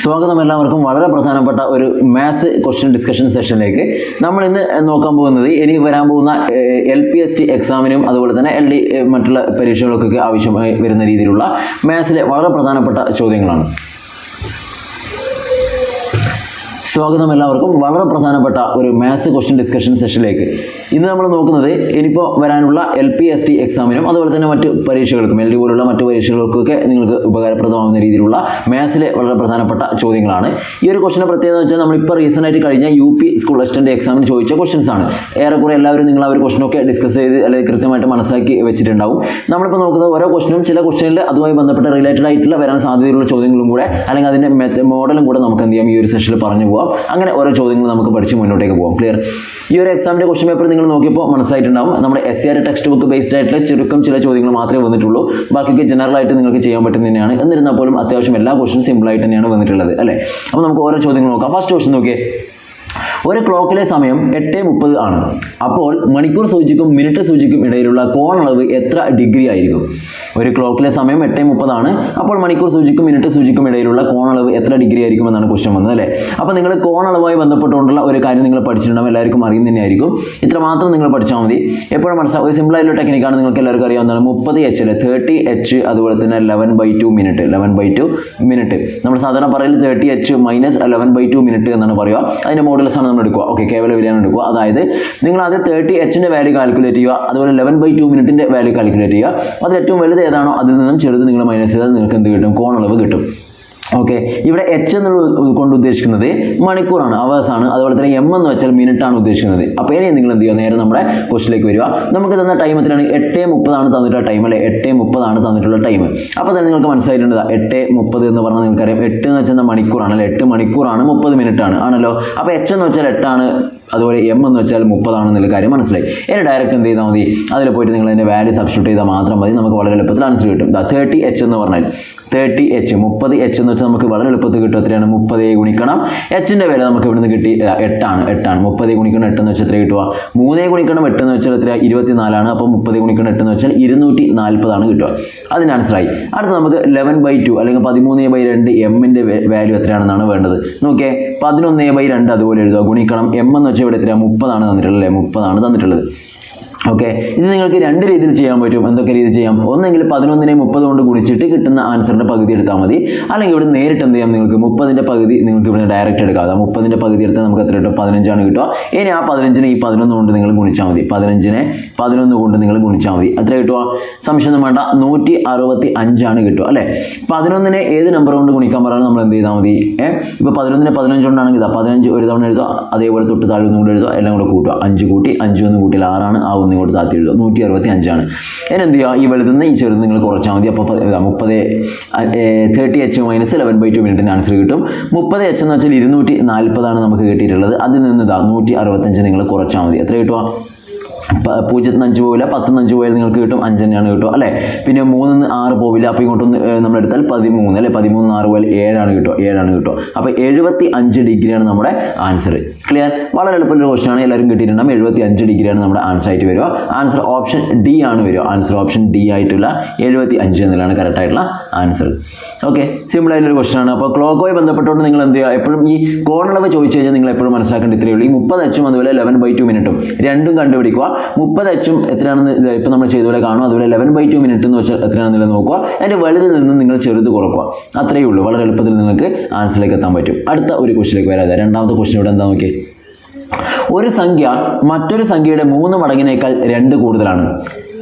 സ്വാഗതം എല്ലാവർക്കും വളരെ പ്രധാനപ്പെട്ട ഒരു മാത്സ് ക്വസ്റ്റ്യൻ ഡിസ്കഷൻ സെഷനിലേക്ക്. നമ്മൾ ഇന്ന് നോക്കാൻ പോകുന്നത് ഇനി വരാൻ പോകുന്ന LPST എക്സാമിനും അതുപോലെ തന്നെ LD മറ്റുള്ള പരീക്ഷകൾക്കൊക്കെ ആവശ്യമായി വരുന്ന രീതിയിലുള്ള മാത്സിലെ വളരെ പ്രധാനപ്പെട്ട ചോദ്യങ്ങളാണ്. സ്വാഗതം എല്ലാവർക്കും വളരെ പ്രധാനപ്പെട്ട ഒരു മാത്സ് ക്വസ്റ്റ്യൻ ഡിസ്കഷൻ സെഷനിലേക്ക്. ഇന്ന് നമ്മൾ നോക്കുന്നത് ഇനിയിപ്പോൾ വരാനുള്ള LPST എക്സാമിനും അതുപോലെ തന്നെ മറ്റ് പരീക്ഷകൾക്കും LD പോലുള്ള മറ്റ് പരീക്ഷകൾക്കൊക്കെ നിങ്ങൾക്ക് ഉപകാരപ്രദമാകുന്ന രീതിയിലുള്ള മാത്സിലെ വളരെ പ്രധാനപ്പെട്ട ചോദ്യങ്ങളാണ്. ഈ ഒരു ക്വസ്റ്റിൻ്റെ പ്രത്യേകത എന്ന് വെച്ചാൽ നമ്മളിപ്പോൾ റീസെൻ്റ് ആയിട്ട് കഴിഞ്ഞ UP സ്കൂൾ അസിസ്റ്റൻ്റ് എക്സാമിന് ചോദിച്ച ക്വസ്റ്റ്യൻസ് ആണ്. ഏറെക്കുറെ എല്ലാവരും നിങ്ങൾ ആ ഒരു ക്വസ്റ്റനൊക്കെ ഡിസ്കസ് ചെയ്ത് അല്ലെങ്കിൽ കൃത്യമായിട്ട് മനസ്സിലാക്കി വെച്ചിട്ടുണ്ടാവും. നമ്മളിപ്പോൾ നോക്കുന്നത് ഓരോ ക്വസ്റ്റനും ചില ക്വസ്റ്റനിൽ അതുമായി ബന്ധപ്പെട്ട റിലേറ്റഡ് ആയിട്ടുള്ള വരാൻ സാധ്യതയുള്ള ചോദ്യങ്ങളും കൂടെ അല്ലെങ്കിൽ അതിൻ്റെ മോഡലും കൂടെ നമുക്ക് എന്ത് ചെയ്യാം ഈ ഒരു സെഷനിൽ പറഞ്ഞു പോകാം. അങ്ങനെ ഓരോ ചോദ്യങ്ങൾ നമുക്ക് പഠിച്ച് മുന്നോട്ടേക്ക് പോകാം. ക്ലിയർ? ഈ ഒരു എക്സാമിൻ്റെ ക്വസ്റ്റ്യൻ പേപ്പർ നിങ്ങൾ നോക്കിയപ്പോൾ മനസ്സിലായിട്ടുണ്ടാവും. നമ്മുടെ SCR ടെക്സ്റ്റ് ബുക്ക് ബേസ്ഡ് ആയിട്ടുള്ള ചുരുക്കം ചില ചോദ്യങ്ങൾ മാത്രമേ വന്നിട്ടുള്ളൂ. ബാക്കിയൊക്കെ ജനറൽ ആയിട്ട് നിങ്ങൾക്ക് ചെയ്യാൻ പറ്റുന്ന തന്നെയാണ്. എന്നിരുന്നാൽ പോലും അത്യാവശ്യം എല്ലാ ക്വസ്റ്റ്യനും സിമ്പിൾ ആയിട്ട് തന്നെയാണ് വന്നിട്ടുള്ളത് അല്ലേ? അപ്പോൾ നമുക്ക് ഓരോ ചോദ്യങ്ങൾ നോക്കാം. ഫസ്റ്റ് ക്വസ്റ്റ്യൻ നോക്കിയേ. ഒരു ക്ലോക്കിലെ സമയം 8:30 ആണ്. അപ്പോൾ മണിക്കൂർ സൂചിക്കും മിനിറ്റ് സൂചിക്കും ഇടയിലുള്ള കോണളവ് എത്ര ഡിഗ്രി ആയിരിക്കും? ഒരു ക്ലോക്കിലെ സമയം 8:30 ആണ്. അപ്പോൾ മണിക്കൂർ സൂചിക്കും മിനിറ്റ് സൂചിക്കും ഇടയിലുള്ള കോണളവ് എത്ര ഡിഗ്രി ആയിരിക്കും എന്നാണ് ക്വസ്റ്റ്യൻ വന്നത് അല്ലേ? അപ്പോൾ നിങ്ങൾ കോണളവുമായി ബന്ധപ്പെട്ടുകൊണ്ടുള്ള ഒരു കാര്യം നിങ്ങൾ പഠിച്ചിട്ടുണ്ടാവും. എല്ലാവർക്കും അറിയുന്ന തന്നെയായിരിക്കും. ഇത്ര മാത്രം നിങ്ങൾ പഠിച്ചാൽ മതി. എപ്പോഴും മനസ്സിലാവും. ഒരു സിമ്പിൾ ആയിട്ടുള്ള ടെക്നിക്കാണ്, നിങ്ങൾക്ക് എല്ലാവർക്കും അറിയാവുന്നതാണ്. 30H അല്ലേ, 30H അതുപോലെ തന്നെ 11/2 മിനിറ്റ്. 11/2 മിനിറ്റ് നമ്മൾ സാധാരണ പറയൽ 30H - 11/2 മിനിറ്റ് എന്നാണ് പറയുക. അതിൻ്റെ മോഡൽസ് ആണ് നമ്മൾ എടുക്കുക. ഓക്കെ, കേവല വിലയാണ് എടുക്കുക. അതായത് നിങ്ങൾ ആദ്യം 30Hൻ്റെ വാല്യൂ കാൽക്കുലേറ്റ് ചെയ്യുക, അതുപോലെ 11/2 മിനിറ്റിൻ്റെ വാല്യൂ കാൽക്കുലേറ്റ് ചെയ്യുക. അതിൽ ഏറ്റവും വലുത് ഏതാണോ അതിൽ നിന്നും ചെറുത് നിങ്ങൾ മൈനസ് ചെയ്താൽ നിങ്ങൾക്ക് എന്ത് കിട്ടും? കോണളവ് കിട്ടും. ഓക്കെ, ഇവിടെ H എന്നുള്ളത് കൊണ്ട് ഉദ്ദേശിക്കുന്നത് മണിക്കൂറാണ്, അവേഴ്സ് ആണ്. അതുപോലെ തന്നെ M എന്ന് വെച്ചാൽ മിനിറ്റ് ആണ് ഉദ്ദേശിക്കുന്നത്. അപ്പോൾ ഇനി നിങ്ങൾ എന്ത് ചെയ്യുക? നേരെ നമ്മുടെ ക്വസ്റ്റിലേക്ക് വരിക. നമുക്ക് തന്ന ടൈം എത്രയാണ്? 8:30 ആണ് തന്നിട്ടുള്ള ടൈം അല്ലേ? 8:30 ആണ് തന്നിട്ടുള്ള ടൈം. അപ്പോൾ തന്നെ നിങ്ങൾക്ക് മനസ്സിലായിട്ടുണ്ട് 8:30 എന്ന് പറഞ്ഞാൽ നിങ്ങൾക്കറിയാം 8 എന്ന് വെച്ചാൽ മണിക്കൂറാണ് അല്ലേ? 8 മണിക്കൂറാണ്, 30 മിനിറ്റ് ആണ് ആണല്ലോ. അപ്പോൾ H എന്ന് വെച്ചാൽ 8 ആണ്, അതുപോലെ M എന്ന് വെച്ചാൽ 30 ആണെന്നുള്ള കാര്യം മനസ്സിലായി. ഇനി ഡയറക്റ്റ് എന്ത് ചെയ്താൽ മതി? അതിൽ പോയിട്ട് നിങ്ങൾ അതിൻ്റെ വാല്യൂ സബ്സ്റ്റിറ്റ്യൂട്ട് ചെയ്താൽ മാത്രം മതി. നമുക്ക് വളരെ എളുപ്പത്തിൽ ആൻസർ കിട്ടും. 30H എന്ന് പറഞ്ഞാൽ 30H 30H എന്ന് വെച്ചാൽ നമുക്ക് വളരെ എളുപ്പത്തിൽ കിട്ടും. എത്രയാണ്? 30 ഗുണിക്കണം Hൻ്റെ വില നമുക്ക് ഇവിടുന്ന് കിട്ടി 8 ആണ്. 30 ഗുണിക്കണം 8 എന്ന് വെച്ചാൽ എത്ര കിട്ടുക? 3 ഗുണിക്കണം 8 എന്ന് വെച്ചാൽ എത്ര? 24 ആണ്. അപ്പോൾ 30 ഗുണിക്കണം 8 എന്ന് വെച്ചാൽ 240 ആണ് കിട്ടുക. അതിന് ആൻസറായി. അടുത്ത് നമുക്ക് 11/2 അല്ലെങ്കിൽ 13/2 എമ്മിൻ്റെ വാല്യൂ എത്രയാണെന്നാണ് വേണ്ടത്. നോക്കിയേ, 11/2 അതുപോലെ എഴുതുക. ഗുണിക്കണം M എന്ന് വെച്ചാൽ ഇവിടെ എത്രയാണ്? 30 ആണ് തന്നിട്ടുള്ളത് അല്ലേ? 30 ആണ് തന്നിട്ടുള്ളത്. ഓക്കെ, ഇത് നിങ്ങൾക്ക് രണ്ട് രീതിയിൽ ചെയ്യാൻ പറ്റും. എന്തൊക്കെ രീതി ചെയ്യാം? ഒന്നെങ്കിൽ 11നെ 30 കൊണ്ട് ഗുണിച്ചിട്ട് കിട്ടുന്ന ആൻസറിൻ്റെ പകുതി എടുത്താൽ മതി. അല്ലെങ്കിൽ ഇവിടെ നേരിട്ട് എന്ത് ചെയ്യാം? നിങ്ങൾക്ക് 30ൻ്റെ പകുതി നിങ്ങൾക്ക് ഇവിടെ ഡയറക്റ്റ് എടുക്കാം. 30ൻ്റെ പകുതി എടുത്താൽ നമുക്ക് എത്ര കിട്ടും? 15 ആണ് കിട്ടുക. ഇനി ആ 15നെ ഈ 11 കൊണ്ട് നിങ്ങൾ ഗുണിച്ചാൽ മതി. 15നെ 11 കൊണ്ട് നിങ്ങൾ ഗുണിച്ചാൽ മതി. എത്ര കിട്ടുക? സംശയം വേണ്ട, 165 ആണ് കിട്ടുക അല്ലേ? 11നെ ഏത് നമ്പർ കൊണ്ട് ഗുണിക്കാൻ പറയുന്നത് നമ്മൾ എന്ത് ചെയ്താൽ മതി? ഇപ്പോൾ 11നെ 15 കൊണ്ടാണെങ്കിൽ 15 ഒരു തവണ എഴുതുക. അതേപോലെ തൊട്ട് താഴെ ഒന്നും കൂടെ എഴുതുക. എല്ലാം കൂടെ കൂട്ടുക. 5 കൂട്ടി 5 1 കൂട്ടി 6 ആണ്. ആ ഒന്ന് ഇങ്ങോട്ട് താത്തി എഴുതുക. 165 ആണ്. ഇനി എന്ത് ചെയ്യുക? ഈ വലുതുന്ന ഈ ചെറുത് നിങ്ങൾ കുറച്ചാൽ മതി. അപ്പോൾ 30H - 11/2 മിനിറ്റിന് ആൻസർ കിട്ടും. 30H എന്ന് വെച്ചാൽ 240 ആണ് നമുക്ക് കിട്ടിയിട്ടുള്ളത്. അതിൽ നിന്ന് 165 നിങ്ങൾ കുറച്ചാൽ മതി. എത്ര കിട്ടുക? 0-5 പോവില്ല, 10-5 പോയാൽ നിങ്ങൾക്ക് കിട്ടും 5 തന്നെയാണ് കിട്ടുക അല്ലേ? പിന്നെ 3-ന് 6 പോവില്ല. അപ്പോൾ ഇങ്ങോട്ടൊന്ന് നമ്മളെടുത്താൽ 13 അല്ലേ? 13 6 പോയാൽ 7 ആണ് കിട്ടുക. 7 ആണ് കിട്ടുക. അപ്പോൾ 75 ഡിഗ്രിയാണ് നമ്മുടെ ആൻസർ. ക്ലിയർ? വളരെ എളുപ്പമുള്ള ക്വസ്റ്റൻ ആണ്. എല്ലാവരും കിട്ടിയിട്ടുണ്ടാകും. 75 ഡിഗ്രിയാണ് നമ്മുടെ ആൻസർ ആയിട്ട് വരിക. ആൻസർ ഓപ്ഷൻ D ആണ് വരിക. ആൻസർ ഓപ്ഷൻ D ആയിട്ടുള്ള 75 എന്നുള്ളതാണ് കറക്റ്റ് ആയിട്ടുള്ള ആൻസർ. ഓക്കെ, സിമ്പിൾ ആയിട്ടുള്ള ക്വസ്റ്റൻ ആണ്. അപ്പോൾ ക്ലോക്കുമായി ബന്ധപ്പെട്ടുകൊണ്ട് നിങ്ങൾ എന്ത് ചെയ്യുക? എപ്പോഴും ഈ കോണളവ് ചോദിച്ചു കഴിഞ്ഞാൽ നിങ്ങൾ എപ്പോഴും മനസ്സിലാക്കേണ്ട ഇത്രയേ ഉള്ളൂ. ഈ 30H അതുപോലെ 11/2 മിനിറ്റും രണ്ടും കണ്ടുപിടിക്കുക. 30H എത്രയാണെന്ന് ഇപ്പോൾ നമ്മൾ ചെയ്തപോലെ കാണും. അതുപോലെ 11/2 മിനിറ്റ് എന്ന് വെച്ചാൽ എത്രയാണെന്നുള്ളത് നോക്കുക. അതിൻ്റെ വലുതിൽ നിന്ന് നിങ്ങൾ ചെറുത് കുറക്കുക. അത്രയേ ഉള്ളൂ. വളരെ എളുപ്പത്തിൽ നിങ്ങൾക്ക് ആൻസറിലേക്ക് എത്താൻ പറ്റും. അടുത്ത ഒരു ക്വസ്റ്റിലേക്ക് വരാതെ രണ്ടാമത്തെ ക്വസ്റ്റൻ ഇവിടെ എന്താ നോക്കി. ഒരു സംഖ്യ മറ്റൊരു സംഖ്യയുടെ 3 മടങ്ങിനേക്കാൾ 2 കൂടുതലാണ്.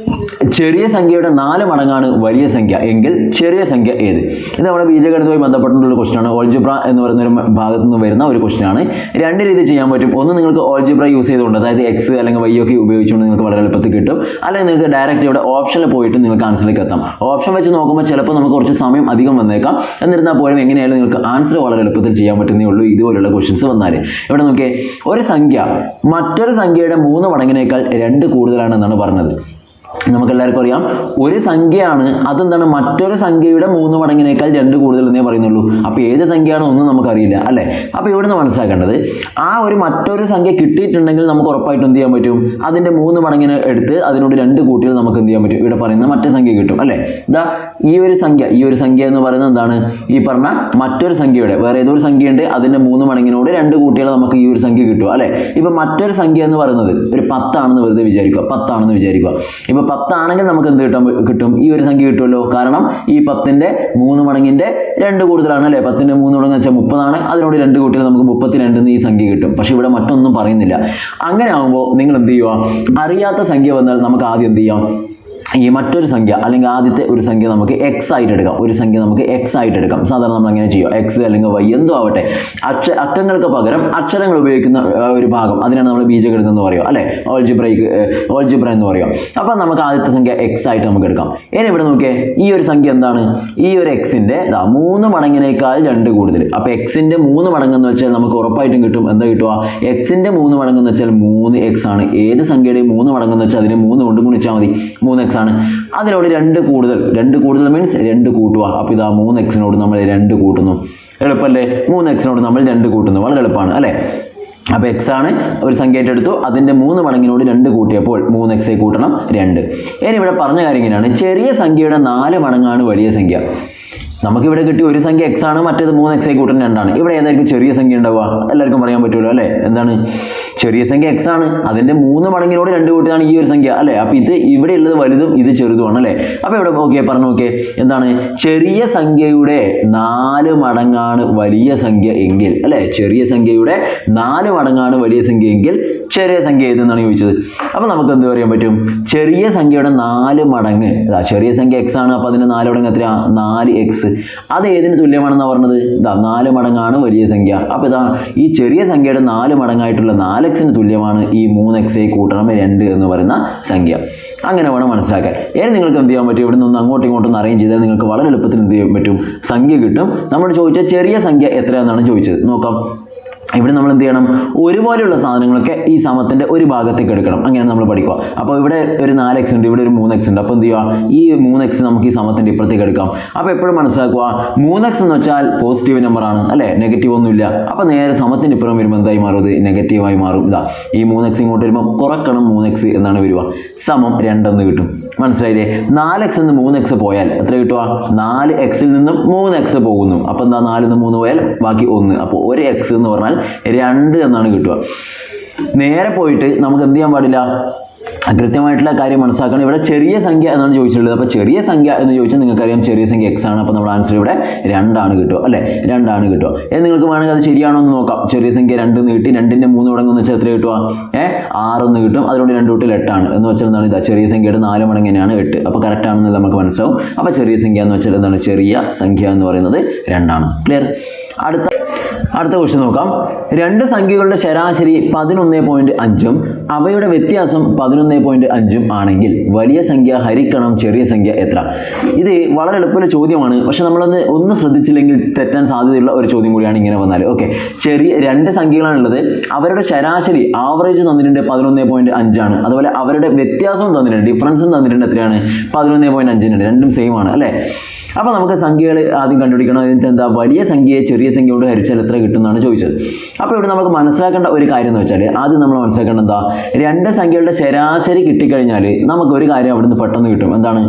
ചെറിയ സംഖ്യയുടെ 4 മടങ്ങാണ് വലിയ സംഖ്യ എങ്കിൽ ചെറിയ സംഖ്യ ഏത്? ഇത് നമ്മുടെ ബീജഗണിതവുമായി ബന്ധപ്പെട്ടുള്ള ക്വസ്റ്റനാണ്. ഓൾജിബ്ര എന്ന് പറയുന്ന ഒരു ഭാഗത്ത് നിന്ന് വരുന്ന ഒരു ക്വസ്റ്റനാണ്. രണ്ട് രീതി ചെയ്യാൻ പറ്റും. ഒന്ന് നിങ്ങൾക്ക് ഓൾജിബ്ര യൂസ് ചെയ്തുകൊണ്ട്, അതായത് X അല്ലെങ്കിൽ Y ഒക്കെ ഉപയോഗിച്ചുകൊണ്ട് നിങ്ങൾക്ക് വളരെ എളുപ്പത്തിൽ കിട്ടും. അല്ലെങ്കിൽ നിങ്ങൾക്ക് ഡയറക്റ്റ് ഇവിടെ ഓപ്ഷനിൽ പോയിട്ട് നിങ്ങൾക്ക് ആൻസറിലേക്ക് എത്താം. ഓപ്ഷൻ വെച്ച് നോക്കുമ്പോൾ ചിലപ്പോൾ നമുക്ക് കുറച്ച് സമയം അധികം വന്നേക്കാം. എന്നിരുന്നാൽ പോലും എങ്ങനെയായാലും നിങ്ങൾക്ക് ആൻസർ വളരെ എളുപ്പത്തിൽ ചെയ്യാൻ പറ്റുന്നേ ഉള്ളൂ ഇതുപോലുള്ള ക്വസ്റ്റൻസ് വന്നാൽ. ഇവിടെ നോക്കിയേ, ഒരു സംഖ്യ മറ്റൊരു സംഖ്യയുടെ 3 മടങ്ങിനേക്കാൾ 2 കൂടുതലാണെന്നാണ് പറഞ്ഞത്. നമുക്കെല്ലാവർക്കും അറിയാം ഒരു സംഖ്യയാണ്, അതെന്താണ് മറ്റൊരു സംഖ്യയുടെ 3 മടങ്ങിനേക്കാൾ 2 കൂടുതൽ എന്നേ പറയുന്നുള്ളൂ. അപ്പോൾ ഏത് സംഖ്യയാണോ ഒന്നും നമുക്കറിയില്ല അല്ലേ. അപ്പോൾ ഇവിടുന്ന് മനസ്സിലാക്കേണ്ടത് ആ ഒരു മറ്റൊരു സംഖ്യ കിട്ടിയിട്ടുണ്ടെങ്കിൽ നമുക്ക് ഉറപ്പായിട്ട് എന്ത് ചെയ്യാൻ പറ്റും, അതിൻ്റെ 3 മടങ്ങിന് എടുത്ത് അതിനോട് 2 കൂട്ടിയാൽ നമുക്ക് എന്ത് ചെയ്യാൻ പറ്റും, ഇവിടെ പറയുന്ന മറ്റേ സംഖ്യ കിട്ടും അല്ലേ. ഇതാ ഈ ഒരു സംഖ്യ എന്ന് പറയുന്നത് എന്താണ്, ഈ പറഞ്ഞ മറ്റൊരു സംഖ്യയുടെ വേറെ ഏതൊരു സംഖ്യയുണ്ട് അതിൻ്റെ 3 മടങ്ങിനോട് 2 കൂട്ടിയാൽ നമുക്ക് ഈ ഒരു സംഖ്യ കിട്ടും അല്ലേ. ഇപ്പം മറ്റൊരു സംഖ്യ എന്ന് പറയുന്നത് ഒരു 10 ആണെന്ന് വെറുതെ വിചാരിക്കുക, 10 ആണെന്ന് വിചാരിക്കുക. ഇപ്പം 10 ആണെങ്കിൽ നമുക്ക് എന്ത് കിട്ടും, ഈ ഒരു സംഖ്യ കിട്ടുമല്ലോ. കാരണം ഈ 10ന്റെ 3 മടങ്ങിന്റെ 2 കൂടുതലാണ് അല്ലേ. 10ന്റെ 3 മടങ്ങ് വെച്ചാൽ 30 ആണ്, അതിനോട് 2 കൂട്ടിയാൽ നമുക്ക് 32 എന്ന് ഈ സംഖ്യ കിട്ടും. പക്ഷെ ഇവിടെ മറ്റൊന്നും പറയുന്നില്ല. അങ്ങനെ ആകുമ്പോൾ നിങ്ങൾ എന്ത് ചെയ്യുക, അറിയാത്ത സംഖ്യ വന്നാൽ നമുക്ക് ആദ്യം എന്ത് ചെയ്യാം, ഈ മറ്റൊരു സംഖ്യ അല്ലെങ്കിൽ ആദ്യത്തെ ഒരു സംഖ്യ നമുക്ക് എക്സ് ആയിട്ട് എടുക്കാം. ഒരു സംഖ്യ നമുക്ക് എക്സ് ആയിട്ട് എടുക്കാം. സാധാരണ നമ്മൾ അങ്ങനെ ചെയ്യുക, എക്സ് അല്ലെങ്കിൽ വൈ എന്തോ ആവട്ടെ, അക്കങ്ങൾക്ക് പകരം അക്ഷരങ്ങൾ ഉപയോഗിക്കുന്ന ഒരു ഭാഗം, അതിനാണ് നമ്മൾ ബീജഗണിതം എന്ന് പറയുക അല്ലേ, ഓൾജിബ്ര എന്ന് പറയുക. അപ്പം നമുക്ക് ആദ്യത്തെ സംഖ്യ എക്സ് ആയിട്ട് നമുക്ക് എടുക്കാം. ഇനി ഇവിടെ നോക്കിയേ, ഈ ഒരു സംഖ്യ എന്താണ്, ഈ ഒരു എക്സിൻ്റെ 3 മടങ്ങിനേക്കാൾ 2 കൂടുതൽ. അപ്പോൾ എക്സിൻ്റെ 3 മടങ്ങെന്ന് വെച്ചാൽ നമുക്ക് ഉറപ്പായിട്ടും കിട്ടും, എന്താ കിട്ടുക, എക്സിൻ്റെ 3 മടങ്ങെന്ന് വെച്ചാൽ 3x ആണ്. ഏത് സംഖ്യയുടെയും 3 മടങ്ങെന്ന് വെച്ചാൽ അതിനെ 3 കൊണ്ട് ഗുണിച്ചാൽ മതി, 3x ആണ്. അതിനോട് 2 കൂടുതൽ മീൻസ് 2 കൂട്ടുക. അപ്പോൾ ഇതാ 3x-നോട് നമ്മൾ 2 കൂട്ടുന്നു. എളുപ്പമല്ലേ, 3x-നോട് നമ്മൾ 2 കൂട്ടുന്നു, വളരെ എളുപ്പമാണ് അല്ലേ. അപ്പോൾ എക്സ് ആണ് ഒരു സംഖ്യയായിട്ട് എടുത്തു, അതിൻ്റെ 3 മടങ്ങിനോട് 2 കൂട്ടിയപ്പോൾ 3x കൂട്ടണം 2. ഇനി ഇവിടെ പറഞ്ഞ കാര്യം ഇങ്ങനെയാണ്, ചെറിയ സംഖ്യയുടെ 4 മടങ്ങാണ് വലിയ സംഖ്യ. നമുക്കിവിടെ കിട്ടി ഒരു സംഖ്യ എക്സ് ആണ്, മറ്റേത് 3x കൂട്ടണം 2 ആണ്. ഇവിടെ ഏതായിരിക്കും ചെറിയ സംഖ്യ ഉണ്ടാവുക, എല്ലാവർക്കും പറയാൻ പറ്റുമല്ലോ അല്ലേ. എന്താണ് ചെറിയ സംഖ്യ എക്സ് ആണ്, അതിൻ്റെ 3 മടങ്ങിനോട് 2 കൂട്ടിയതാണ് ഈ ഒരു സംഖ്യ അല്ലേ. അപ്പോൾ ഇത് ഇവിടെ ഉള്ളത് വലുതും ഇത് ചെറുതുമാണ് അല്ലേ. അപ്പോൾ ഇവിടെ പറഞ്ഞു നോക്കിയേ, എന്താണ് ചെറിയ സംഖ്യയുടെ 4 മടങ്ങാണ് വലിയ സംഖ്യ എങ്കിൽ അല്ലേ, ചെറിയ സംഖ്യയുടെ 4 മടങ്ങാണ് വലിയ സംഖ്യ എങ്കിൽ ചെറിയ സംഖ്യ ഏതെന്നാണ് ചോദിച്ചത്. അപ്പോൾ നമുക്ക് എന്ത് പറയാൻ പറ്റും, ചെറിയ സംഖ്യയുടെ 4 മടങ്ങ്, ചെറിയ സംഖ്യ എക്സ് ആണ്, അപ്പോൾ അതിൻ്റെ 4 മടങ്ങ് എത്രയാണ്, 4x. അത് ഏതിന് തുല്യമാണെന്നാണ് പറഞ്ഞത്, 4 മടങ്ങാണ് വലിയ സംഖ്യ. അപ്പോൾ ഈ ചെറിയ സംഖ്യയുടെ 4 മടങ്ങായിട്ടുള്ള 4x-ന് തുല്യമാണ് ഈ 3x കൂട്ടണം 2 എന്ന് പറയുന്ന സംഖ്യ. അങ്ങനെ വേണം മനസ്സിലാക്കാൻ. ഇനി നിങ്ങൾക്ക് എന്ത് ചെയ്യാൻ പറ്റും, ഇവിടെ നിന്ന് അങ്ങോട്ടും ഇങ്ങോട്ടും അറേഞ്ച് ചെയ്താൽ നിങ്ങൾക്ക് വളരെ എളുപ്പത്തിൽ എന്ത് ചെയ്യാൻ പറ്റും, സംഖ്യ കിട്ടും. നമ്മൾ ചോദിച്ച ചെറിയ സംഖ്യ എത്രയാണെന്നാണ് ചോദിച്ചത്. നോക്കാം, ഇവിടെ നമ്മൾ എന്ത് ചെയ്യണം, ഒരുപോലെയുള്ള സാധനങ്ങളൊക്കെ ഈ സമത്തിൻ്റെ ഒരു ഭാഗത്തേക്ക് എടുക്കണം. അങ്ങനെയാണ് നമ്മൾ പഠിക്കുക. അപ്പോൾ ഇവിടെ ഒരു 4x ഉണ്ട്, ഇവിടെ ഒരു 3x ഉണ്ട്. അപ്പോൾ എന്ത് ചെയ്യുക, ഈ 3x നമുക്ക് ഈ സമത്തിൻ്റെ ഇപ്പുറത്തേക്ക് എടുക്കാം. അപ്പോൾ എപ്പോഴും മനസ്സിലാക്കുക, 3x എന്ന് വെച്ചാൽ പോസിറ്റീവ് നമ്പറാണ് അല്ലേ, നെഗറ്റീവ് ഒന്നുമില്ല. അപ്പോൾ നേരെ സമത്തിൻ്റെ ഇപ്പുറം വരുമ്പോൾ എന്തായി മാറും, ഇത് നെഗറ്റീവായി മാറും. ഈ 3x ഇങ്ങോട്ട് വരുമ്പോൾ കുറക്കണം 3x എന്നാണ് വരിക, സമം 2 എന്ന് കിട്ടും. മനസ്സിലായില്ലേ, 4x എന്ന് 3x പോയാൽ എത്ര കിട്ടുക, 4x-ൽ നിന്നും 3x പോകുന്നു. അപ്പോൾ എന്താ, 4 നിന്ന് 3 പോയാൽ ബാക്കി 1. അപ്പോൾ ഒരു x എന്ന് പറഞ്ഞാൽ 2 എന്നാണ് കിട്ടുക. നേരെ പോയിട്ട് നമുക്ക് എന്ത് ചെയ്യാൻ പാടില്ല, കൃത്യമായിട്ടുള്ള കാര്യം മനസ്സിലാക്കണം. ഇവിടെ ചെറിയ സംഖ്യ എന്നാണ് ചോദിച്ചിട്ടുള്ളത്. അപ്പോൾ ചെറിയ സംഖ്യ എന്ന് ചോദിച്ചാൽ നിങ്ങൾക്കറിയാം ചെറിയ സംഖ്യ എക്സ് ആണ്. അപ്പോൾ നമ്മുടെ ആൻസർ ഇവിടെ 2 ആണ് കിട്ടുക അല്ലേ, 2 ആണ് കിട്ടുക. നിങ്ങൾക്ക് വേണമെങ്കിൽ അത് ശരിയാണോ എന്ന് നോക്കാം. ചെറിയ സംഖ്യ 2 എന്ന് കിട്ടി, 2ന്റെ 3 മടങ്ങെന്ന് വെച്ചാൽ എത്ര കിട്ടുക, 6 എന്ന് കിട്ടും. അതിനോട് 2 കൂട്ടിൽ 8 ആണ് എന്ന് വെച്ചാൽ എന്താണ്, ഇതാ ചെറിയ സംഖ്യയുടെ 4 മടങ്ങ് തന്നെയാണ് 8. അപ്പോൾ കറക്റ്റ് ആണെന്ന് നമുക്ക് മനസ്സിലാവും. അപ്പോൾ ചെറിയ സംഖ്യ എന്ന് വെച്ചാൽ എന്താണ്, ചെറിയ സംഖ്യ എന്ന് പറയുന്നത് 2 ആണ്. ക്ലിയർ. അടുത്ത ക്വസ്റ്റ്യൻ നോക്കാം. 2 സംഖ്യകളുടെ ശരാശരി 11.5-ഉം അവയുടെ വ്യത്യാസം 11.5-ഉം ആണെങ്കിൽ വലിയ സംഖ്യ ഹരിക്കണം ചെറിയ സംഖ്യ എത്ര? ഇത് വളരെ എളുപ്പമുള്ള ചോദ്യമാണ്. പക്ഷെ നമ്മളൊന്ന് ശ്രദ്ധിച്ചില്ലെങ്കിൽ തെറ്റാൻ സാധ്യതയുള്ള ഒരു ചോദ്യം കൂടിയാണ് ഇങ്ങനെ വന്നാൽ. ഓക്കെ, ചെറിയ 2 സംഖ്യകളാണുള്ളത്, അവരുടെ ശരാശരി ആവറേജ് തന്നിട്ടുണ്ട് 11.5 ആണ്. അതുപോലെ അവരുടെ വ്യത്യാസം തന്നിട്ടുണ്ട്, ഡിഫറൻസും തന്നിട്ടുണ്ട്. എത്രയാണ്, 11.5. രണ്ടും സെയിം ആണ് അല്ലേ. അപ്പോൾ നമുക്ക് സംഖ്യകൾ ആദ്യം കണ്ടുപിടിക്കണം. എന്നിട്ട് എന്താ, വലിയ സംഖ്യയെ ചെറിയ സംഖ്യ കൊണ്ട് ഹരിച്ചാൽ എത്ര കിട്ടും എന്നാണ് ചോദിച്ചത്. അപ്പോൾ ഇവിടെ നമുക്ക് മനസ്സിലാക്കേണ്ട ഒരു കാര്യം എന്ന് വെച്ചാൽ, ആദ്യം നമ്മൾ മനസ്സിലാക്കേണ്ട എന്താ, 2 സംഖ്യകളുടെ ശരാശരി കിട്ടിക്കഴിഞ്ഞാൽ നമുക്കൊരു കാര്യം അവിടുന്ന് പെട്ടെന്ന് കിട്ടും. എന്താണ്,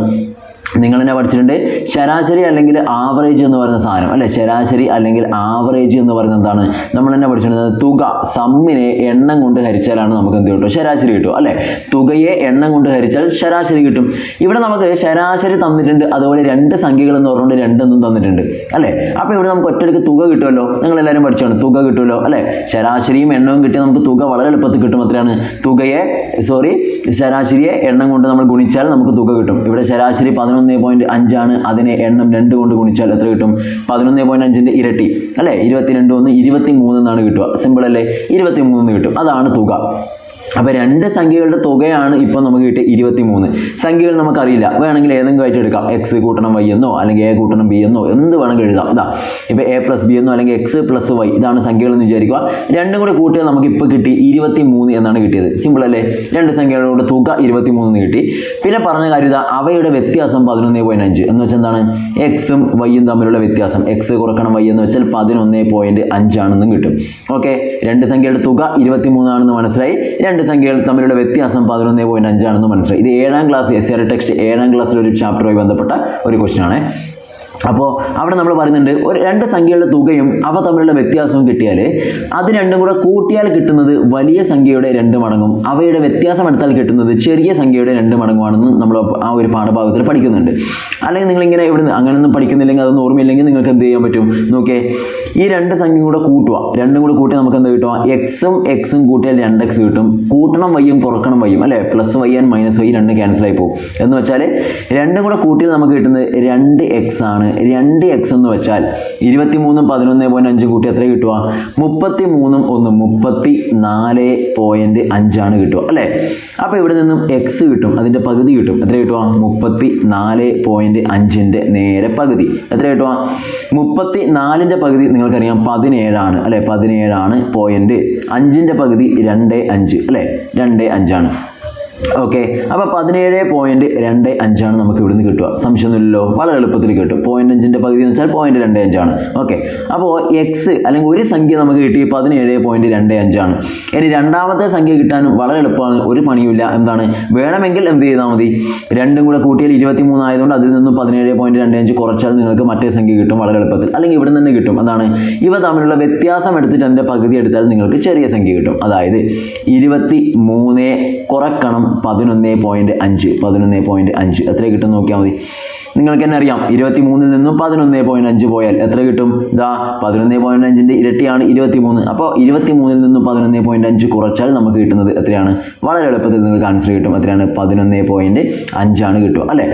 നിങ്ങൾ തന്നെ പഠിച്ചിട്ടുണ്ട്, ശരാശരി അല്ലെങ്കിൽ ആവറേജ് എന്ന് പറയുന്ന സാധനം അല്ലേ. ശരാശരി അല്ലെങ്കിൽ ആവറേജ് എന്ന് പറയുന്നത് എന്താണ്, നമ്മൾ തന്നെ പഠിച്ചിട്ടുണ്ട്, തുക സമ്മിനെ എണ്ണം കൊണ്ട് ഹരിച്ചാലാണ് നമുക്ക് എന്ത് കിട്ടും, ശരാശരി കിട്ടും അല്ലേ. തുകയെ എണ്ണം കൊണ്ട് ഹരിച്ചാൽ ശരാശരി കിട്ടും. ഇവിടെ നമുക്ക് ശരാശരി തന്നിട്ടുണ്ട്, അതുപോലെ 2 സംഖ്യകൾ എന്ന് പറഞ്ഞുകൊണ്ട് 2 എന്നും തന്നിട്ടുണ്ട് അല്ലേ. അപ്പോൾ ഇവിടെ നമുക്ക് ഒറ്റയ്ക്ക് തുക കിട്ടുമല്ലോ, നിങ്ങളെല്ലാവരും പഠിച്ചാണ്, തുക കിട്ടുമല്ലോ അല്ലേ. ശരാശരിയും എണ്ണവും കിട്ടിയാൽ നമുക്ക് തുക വളരെ എളുപ്പത്തിൽ കിട്ടും. എത്രയാണ്, ശരാശരിയെ എണ്ണം കൊണ്ട് നമ്മൾ ഗുണിച്ചാൽ നമുക്ക് തുക കിട്ടും. ഇവിടെ ശരാശരി 11.5 ആണ്, അതിനെ എണ്ണം 2 കൊണ്ട് ഗുണിച്ചാൽ എത്ര കിട്ടും, 11.5ന്റെ ഇരട്ടി അല്ലേ. 22 1 23 എന്നാണ് കിട്ടുക. സിമ്പിൾ അല്ലേ, 23 എന്ന് കിട്ടും. അതാണ് തുക. അപ്പോൾ രണ്ട് സംഖ്യകളുടെ തുകയാണ് ഇപ്പോൾ നമുക്ക് കിട്ടിയ 23. സംഖ്യകൾ നമുക്കറിയില്ല, വേണമെങ്കിൽ ഏതെങ്കിലും ആയിട്ട് എടുക്കാം. എക്സ് കൂട്ടണം വൈ എന്നോ അല്ലെങ്കിൽ എ കൂട്ടണം ബി എന്നോ എന്ത് വേണമെങ്കിൽ എഴുതാം. ഇതാ ഇപ്പോൾ എ പ്ലസ് ബി എന്നോ അല്ലെങ്കിൽ എക്സ് പ്ലസ് വൈ ഇതാണ് സംഖ്യകൾ എന്ന് വിചാരിക്കുക. രണ്ടും കൂടെ കൂട്ടിയാൽ നമുക്ക് ഇപ്പോൾ കിട്ടി 23 എന്നാണ് കിട്ടിയത്. സിമ്പിൾ അല്ലേ? രണ്ട് സംഖ്യകളുടെ തുക 23 എന്ന് കിട്ടി. പിന്നെ പറഞ്ഞ കാര്യം ഇതാ, അവയുടെ വ്യത്യാസം 11.5 എന്ന് വെച്ചാൽ എന്താണ്? എക്സും വൈയും തമ്മിലുള്ള വ്യത്യാസം. എക്സ് കുറക്കണം വൈ എന്ന് വെച്ചാൽ 11.5 ആണെന്നും കിട്ടും. ഓക്കെ, രണ്ട് സംഖ്യയുടെ തുക 23 ആണെന്ന് മനസ്സിലായി. രണ്ട് സംഖ്യകൾ തമ്മിലുള്ള വ്യത്യാസം 11.5 ആണെന്ന് മനസ്സിലായി. ഇത് 7ാം ക്ലാസ് SCR ടെക്സ്റ്റ് 7ാം ക്ലാസ്സിൽ ഒരു ചാപ്റ്ററുമായി ബന്ധപ്പെട്ട ഒരു ക്വസ്റ്റ്യൻ ആണ്. അപ്പോൾ അവിടെ നമ്മൾ പറയുന്നുണ്ട്, ഒരു രണ്ട് സംഖ്യകളുടെ തുകയും അവ തമ്മിലുള്ള വ്യത്യാസവും കിട്ടിയാൽ അത് രണ്ടും കൂടെ കൂട്ടിയാൽ കിട്ടുന്നത് വലിയ സംഖ്യയുടെ 2 മടങ്ങും അവയുടെ വ്യത്യാസം എടുത്താൽ കിട്ടുന്നത് ചെറിയ സംഖ്യയുടെ 2 മടങ്ങുമാണെന്ന് നമ്മൾ ആ ഒരു പാഠഭാഗത്തിൽ പഠിക്കുന്നുണ്ട്. അല്ലെങ്കിൽ നിങ്ങളിങ്ങനെ ഇവിടുന്ന് അങ്ങനെയൊന്നും പഠിക്കുന്നില്ലെങ്കിൽ, അതൊന്നും ഓർമ്മയില്ലെങ്കിൽ നിങ്ങൾക്ക് എന്ത് ചെയ്യാൻ പറ്റും? നോക്കിയേ, ഈ രണ്ട് സംഖ്യയും കൂടെ കൂട്ടുക. രണ്ടും കൂടെ കൂട്ടിയാൽ നമുക്ക് എന്ത് കിട്ടുക? എക്സും കൂട്ടിയാൽ 2x കിട്ടും. കൂട്ടണം വൈയും കുറക്കണം വൈയും അല്ലേ? Plus y and minus y രണ്ടും ക്യാൻസൽ ആയി പോകും. എന്ന് വെച്ചാൽ രണ്ടും കൂടെ കൂട്ടിയാൽ നമുക്ക് കിട്ടുന്നത് 2x ആണ്. 2x എന്ന് വെച്ചാൽ 23 11.5 കൂട്ടി എത്ര കിട്ടുക? 33 34.5 ആണ് കിട്ടുക അല്ലേ? അപ്പോൾ ഇവിടെ നിന്നും x കിട്ടും, അതിൻ്റെ പകുതി കിട്ടും. എത്ര കിട്ടുക? 34.5ൻ്റെ നേരെ പകുതി. എത്ര കിട്ടുക? 34ൻ്റെ പകുതി നിങ്ങൾക്കറിയാം 17 ആണ് അല്ലേ? 17 ആണ് പോയിന്റ്. 5ൻ്റെ പകുതി 2.5 അല്ലേ? 2.5 ആണ്. ഓക്കെ, അപ്പോൾ 17.25 ആണ് നമുക്ക് ഇവിടുന്ന് കിട്ടുക. സംശയമൊന്നുമില്ലല്ലോ, വളരെ എളുപ്പത്തിൽ കിട്ടും. 0.5ൻ്റെ പകുതി എന്ന് വെച്ചാൽ 0.25 ആണ്. ഓക്കെ, അപ്പോൾ എക്സ് അല്ലെങ്കിൽ ഒരു സംഖ്യ നമുക്ക് കിട്ടി 17.25 ആണ്. ഇനി രണ്ടാമത്തെ സംഖ്യ കിട്ടാനും വളരെ എളുപ്പമാണ്, ഒരു പണിയുമില്ല. എന്താണ്? വേണമെങ്കിൽ എന്ത് ചെയ്താൽ മതി? രണ്ടും കൂടെ കൂട്ടിയാൽ 23 ആയതുകൊണ്ട് അതിൽ നിന്നും 17.25 കുറച്ചാൽ നിങ്ങൾക്ക് മറ്റേ സംഖ്യ കിട്ടും വളരെ എളുപ്പത്തിൽ. അല്ലെങ്കിൽ ഇവിടെ നിന്ന് കിട്ടും. എന്താണ്? ഇവ തമ്മിലുള്ള വ്യത്യാസം എടുത്തിട്ട് അതിൻ്റെ പകുതി എടുത്താൽ നിങ്ങൾക്ക് ചെറിയ സംഖ്യ കിട്ടും. അതായത് 23 കുറക്കണം 11.5 എത്ര കിട്ടും നോക്കിയാൽ മതി. നിങ്ങൾക്ക് തന്നെ അറിയാം, 23 നിന്നും 11.5 പോയാൽ എത്ര കിട്ടും? ഇതാ 11.5ൻ്റെ ഇരട്ടിയാണ് 23. അപ്പോൾ 23 നിന്നും 11.5 കുറച്ചാൽ നമുക്ക് കിട്ടുന്നത് എത്രയാണ്? വളരെ എളുപ്പത്തിൽ നിങ്ങൾക്ക് ആൻസർ കിട്ടും. എത്രയാണ്? 11.5 ആണ് കിട്ടുക അല്ലേ?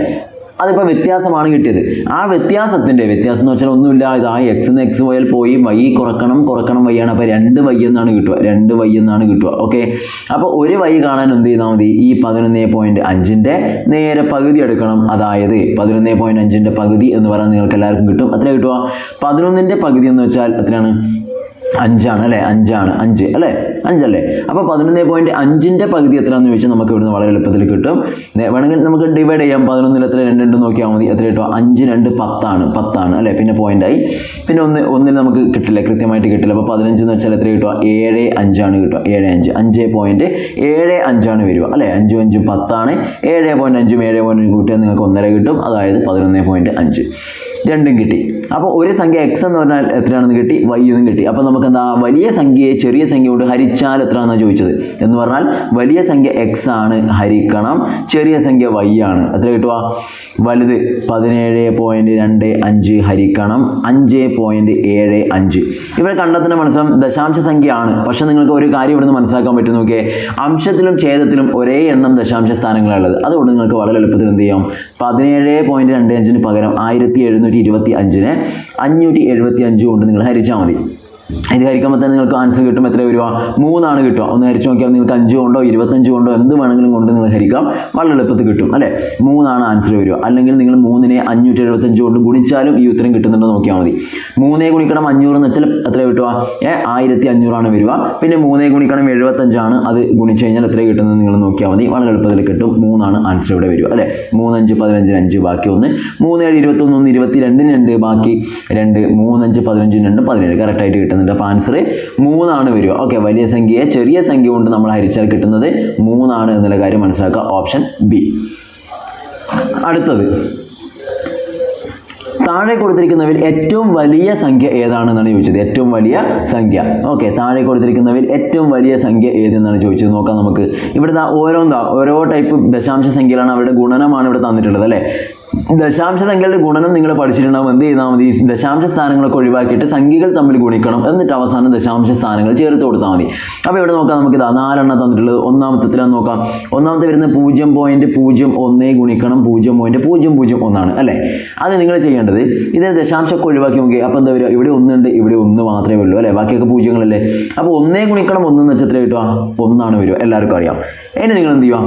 അതിപ്പോൾ വ്യത്യാസമാണ് കിട്ടിയത്. ആ വ്യത്യാസത്തിൻ്റെ വ്യത്യാസം എന്ന് വെച്ചാൽ ഒന്നുമില്ല, ഇത് ആ എക്സ് നിന്ന് എക്സ് പോയാൽ പോയി വൈ കുറക്കണം വൈ ആണ്. അപ്പോൾ 2y എന്നാണ് കിട്ടുക. 2y എന്നാണ് കിട്ടുക. ഓക്കെ, അപ്പോൾ ഒരു വൈ കാണാൻ എന്ത് ചെയ്താൽ മതി? ഈ 11.5ൻ്റെ നേരെ പകുതി എടുക്കണം. അതായത് 11.5ൻ്റെ പകുതി എന്ന് പറയാൻ നിങ്ങൾക്ക് എല്ലാവർക്കും കിട്ടും. എത്ര കിട്ടുക? 11ൻ്റെ പകുതി എന്ന് വെച്ചാൽ എത്രയാണ്? 5 ആണ് അല്ലേ? 5 ആണ്. 5 അല്ലേ? 5 അല്ലേ? അപ്പോൾ 11.5ൻ്റെ പകുതി എത്രയാണെന്ന് ചോദിച്ചാൽ നമുക്ക് ഇവിടുന്ന് വളരെ എളുപ്പത്തിൽ കിട്ടും. വേണമെങ്കിൽ നമുക്ക് ഡിവൈഡ് ചെയ്യാം. 11ൽ എത്ര 2 നോക്കിയാൽ മതി. എത്ര കിട്ടുക? 5 2 10 ആണ് അല്ലേ? പിന്നെ പോയിൻ്റായി. പിന്നെ ഒന്നിൽ നമുക്ക് കിട്ടില്ല, കൃത്യമായിട്ട് കിട്ടില്ല. അപ്പോൾ 15 എന്ന് വെച്ചാൽ എത്ര കിട്ടുക? 7.5 ആണ് കിട്ടുക. 7.5 5.75 ആണ് വരിക അല്ലേ? 5 5 10 ആണ്. 7.5 7.5 കൂട്ടിയാൽ നിങ്ങൾക്ക് 1.5 കിട്ടും. അതായത് 11.5 രണ്ടും കിട്ടി. അപ്പോൾ ഒരു സംഖ്യ എക്സ് എന്ന് പറഞ്ഞാൽ എത്രയാണെന്ന് കിട്ടി, വൈ എന്നും കിട്ടി. അപ്പോൾ നമുക്ക് എന്താ, വലിയ സംഖ്യയെ ചെറിയ സംഖ്യ കൊണ്ട് ഹരിച്ചാൽ എത്രയാണെന്നാണ് ചോദിച്ചത്. എന്ന് പറഞ്ഞാൽ വലിയ സംഖ്യ എക്സ് ആണ്, ഹരിക്കണം ചെറിയ സംഖ്യ വൈ ആണ്. എത്ര കിട്ടുക? വലുത് 17.25 ഹരിക്കണം 5.75. ഇവിടെ കണ്ടെത്തുന്ന മനസ്സിലും ദശാംശ സംഖ്യയാണ്. പക്ഷെ നിങ്ങൾക്ക് ഒരു കാര്യം ഇവിടുന്ന് മനസ്സിലാക്കാൻ പറ്റും. നോക്കിയേ, അംശത്തിലും ഛേദത്തിലും ഒരേ എണ്ണം ദശാംശ സ്ഥാനങ്ങളുള്ളത്. അതുകൊണ്ട് നിങ്ങൾക്ക് വളരെ എളുപ്പത്തിൽ എന്ത് ചെയ്യാം, 17.25 പകരം 1725നെ 575 കൊണ്ട് നിങ്ങൾ ഹരിച്ചാൽ മതി. ഇത് ഹരിക്കുമ്പോൾ തന്നെ നിങ്ങൾക്ക് ആൻസർ കിട്ടും. എത്ര വരിക? 3 ആണ് കിട്ടുക. ഒന്ന് ഹരിച്ച് നോക്കിയാൽ നിങ്ങൾക്ക് 5 കൊണ്ടോ 25 കൊണ്ടോ എന്ത് വേണമെങ്കിലും കൊണ്ട് നിങ്ങൾ ഹരിക്കാം, വളരെ എളുപ്പത്തിൽ കിട്ടും അല്ലേ? 3 ആണ് ആൻസർ വരിക. അല്ലെങ്കിൽ നിങ്ങൾ 3നെ 575 കൊണ്ട് ഗുണിച്ചാലും ഈ ഉത്തരം കിട്ടുന്നുണ്ടോ നോക്കിയാൽ മതി. 3 ഗുണിക്കണം 500 എന്ന് വെച്ചാൽ എത്ര കിട്ടുക? 1500 ആണ് വരിക. പിന്നെ 3 ഗുണിക്കണം 75 ആണ്, അത് ഗുണിച്ച് കഴിഞ്ഞാൽ എത്ര കിട്ടുന്നത് നിങ്ങൾ നോക്കിയാൽ മതി, വളരെ എളുപ്പത്തിൽ കിട്ടും. 3 ആണ് ആൻസർ ഇവിടെ വരിക അല്ലേ? 3 5 15 5 ബാക്കി 1, 3 7 21 1 22 2 ബാക്കി 2, 3 5 15 2 17 കറക്റ്റായിട്ട് കിട്ടുന്നുണ്ട്. അപ്പോൾ ആൻസർ 3 ആണ് വരിക. ഓക്കെ, വലിയ സംഖ്യയെ ചെറിയ സംഖ്യ കൊണ്ട് നമ്മൾ ഹരിച്ചാൽ കിട്ടുന്നത് 3 ആണ് എന്നുള്ള കാര്യം മനസ്സിലാക്കുക. Option B. അടുത്തത്, താഴെ കൊടുത്തിരിക്കുന്നവയിൽ ഏറ്റവും വലിയ സംഖ്യ ഏതാണെന്നാണ് ചോദിച്ചത്. ഏറ്റവും വലിയ സംഖ്യ. ഓക്കെ, താഴെ കൊടുത്തിരിക്കുന്നവയിൽ ഏറ്റവും വലിയ സംഖ്യ ഏതെന്നാണ് ചോദിച്ചത്. നോക്കാം നമുക്ക്. ഇവിടെ ഓരോ ടൈപ്പ് ദശാംശ സംഖ്യകളാണ്, അവരുടെ ഗുണനമാണ് ഇവിടെ തന്നിട്ടുള്ളത് അല്ലേ? ദശാംശ സംഖ്യകളുടെ ഗുണനം നിങ്ങൾ പഠിച്ചിട്ടുണ്ടാവും. എന്ത് ചെയ്താൽ മതി? ദശാംശ സ്ഥാനങ്ങളൊക്കെ ഒഴിവാക്കിയിട്ട് സംഖ്യകൾ തമ്മിൽ ഗുണിക്കണം, എന്നിട്ട് അവസാനം ദശാംശ സ്ഥാനങ്ങൾ ചേർത്ത് കൊടുത്താൽ മതി. അപ്പോൾ ഇവിടെ നോക്കാം, നമുക്ക് 4 എണ്ണം തന്നിട്ടുള്ളത്. ഒന്നാമത്തെ നോക്കാം. ഒന്നാമത്തെ വരുന്നത് 0.01 ഗുണിക്കണം 0.001 ആണ് അല്ലേ? അത് നിങ്ങൾ ചെയ്യേണ്ടത്, ഇത് ദശാംശമൊക്കെ ഒഴിവാക്കി നോക്കി. അപ്പോൾ എന്താ വരിക? ഇവിടെ 1 ഉണ്ട്, ഇവിടെ 1 മാത്രമേ ഉള്ളൂ അല്ലേ? ബാക്കിയൊക്കെ പൂജ്യങ്ങളല്ലേ. അപ്പോൾ 1 ഗുണിക്കണം 1 എന്ന് വെച്ചാൽ എത്ര കിട്ടുക? 1 വരിക, എല്ലാവർക്കും അറിയാം. ഇനി നിങ്ങൾ എന്ത് ചെയ്യുക?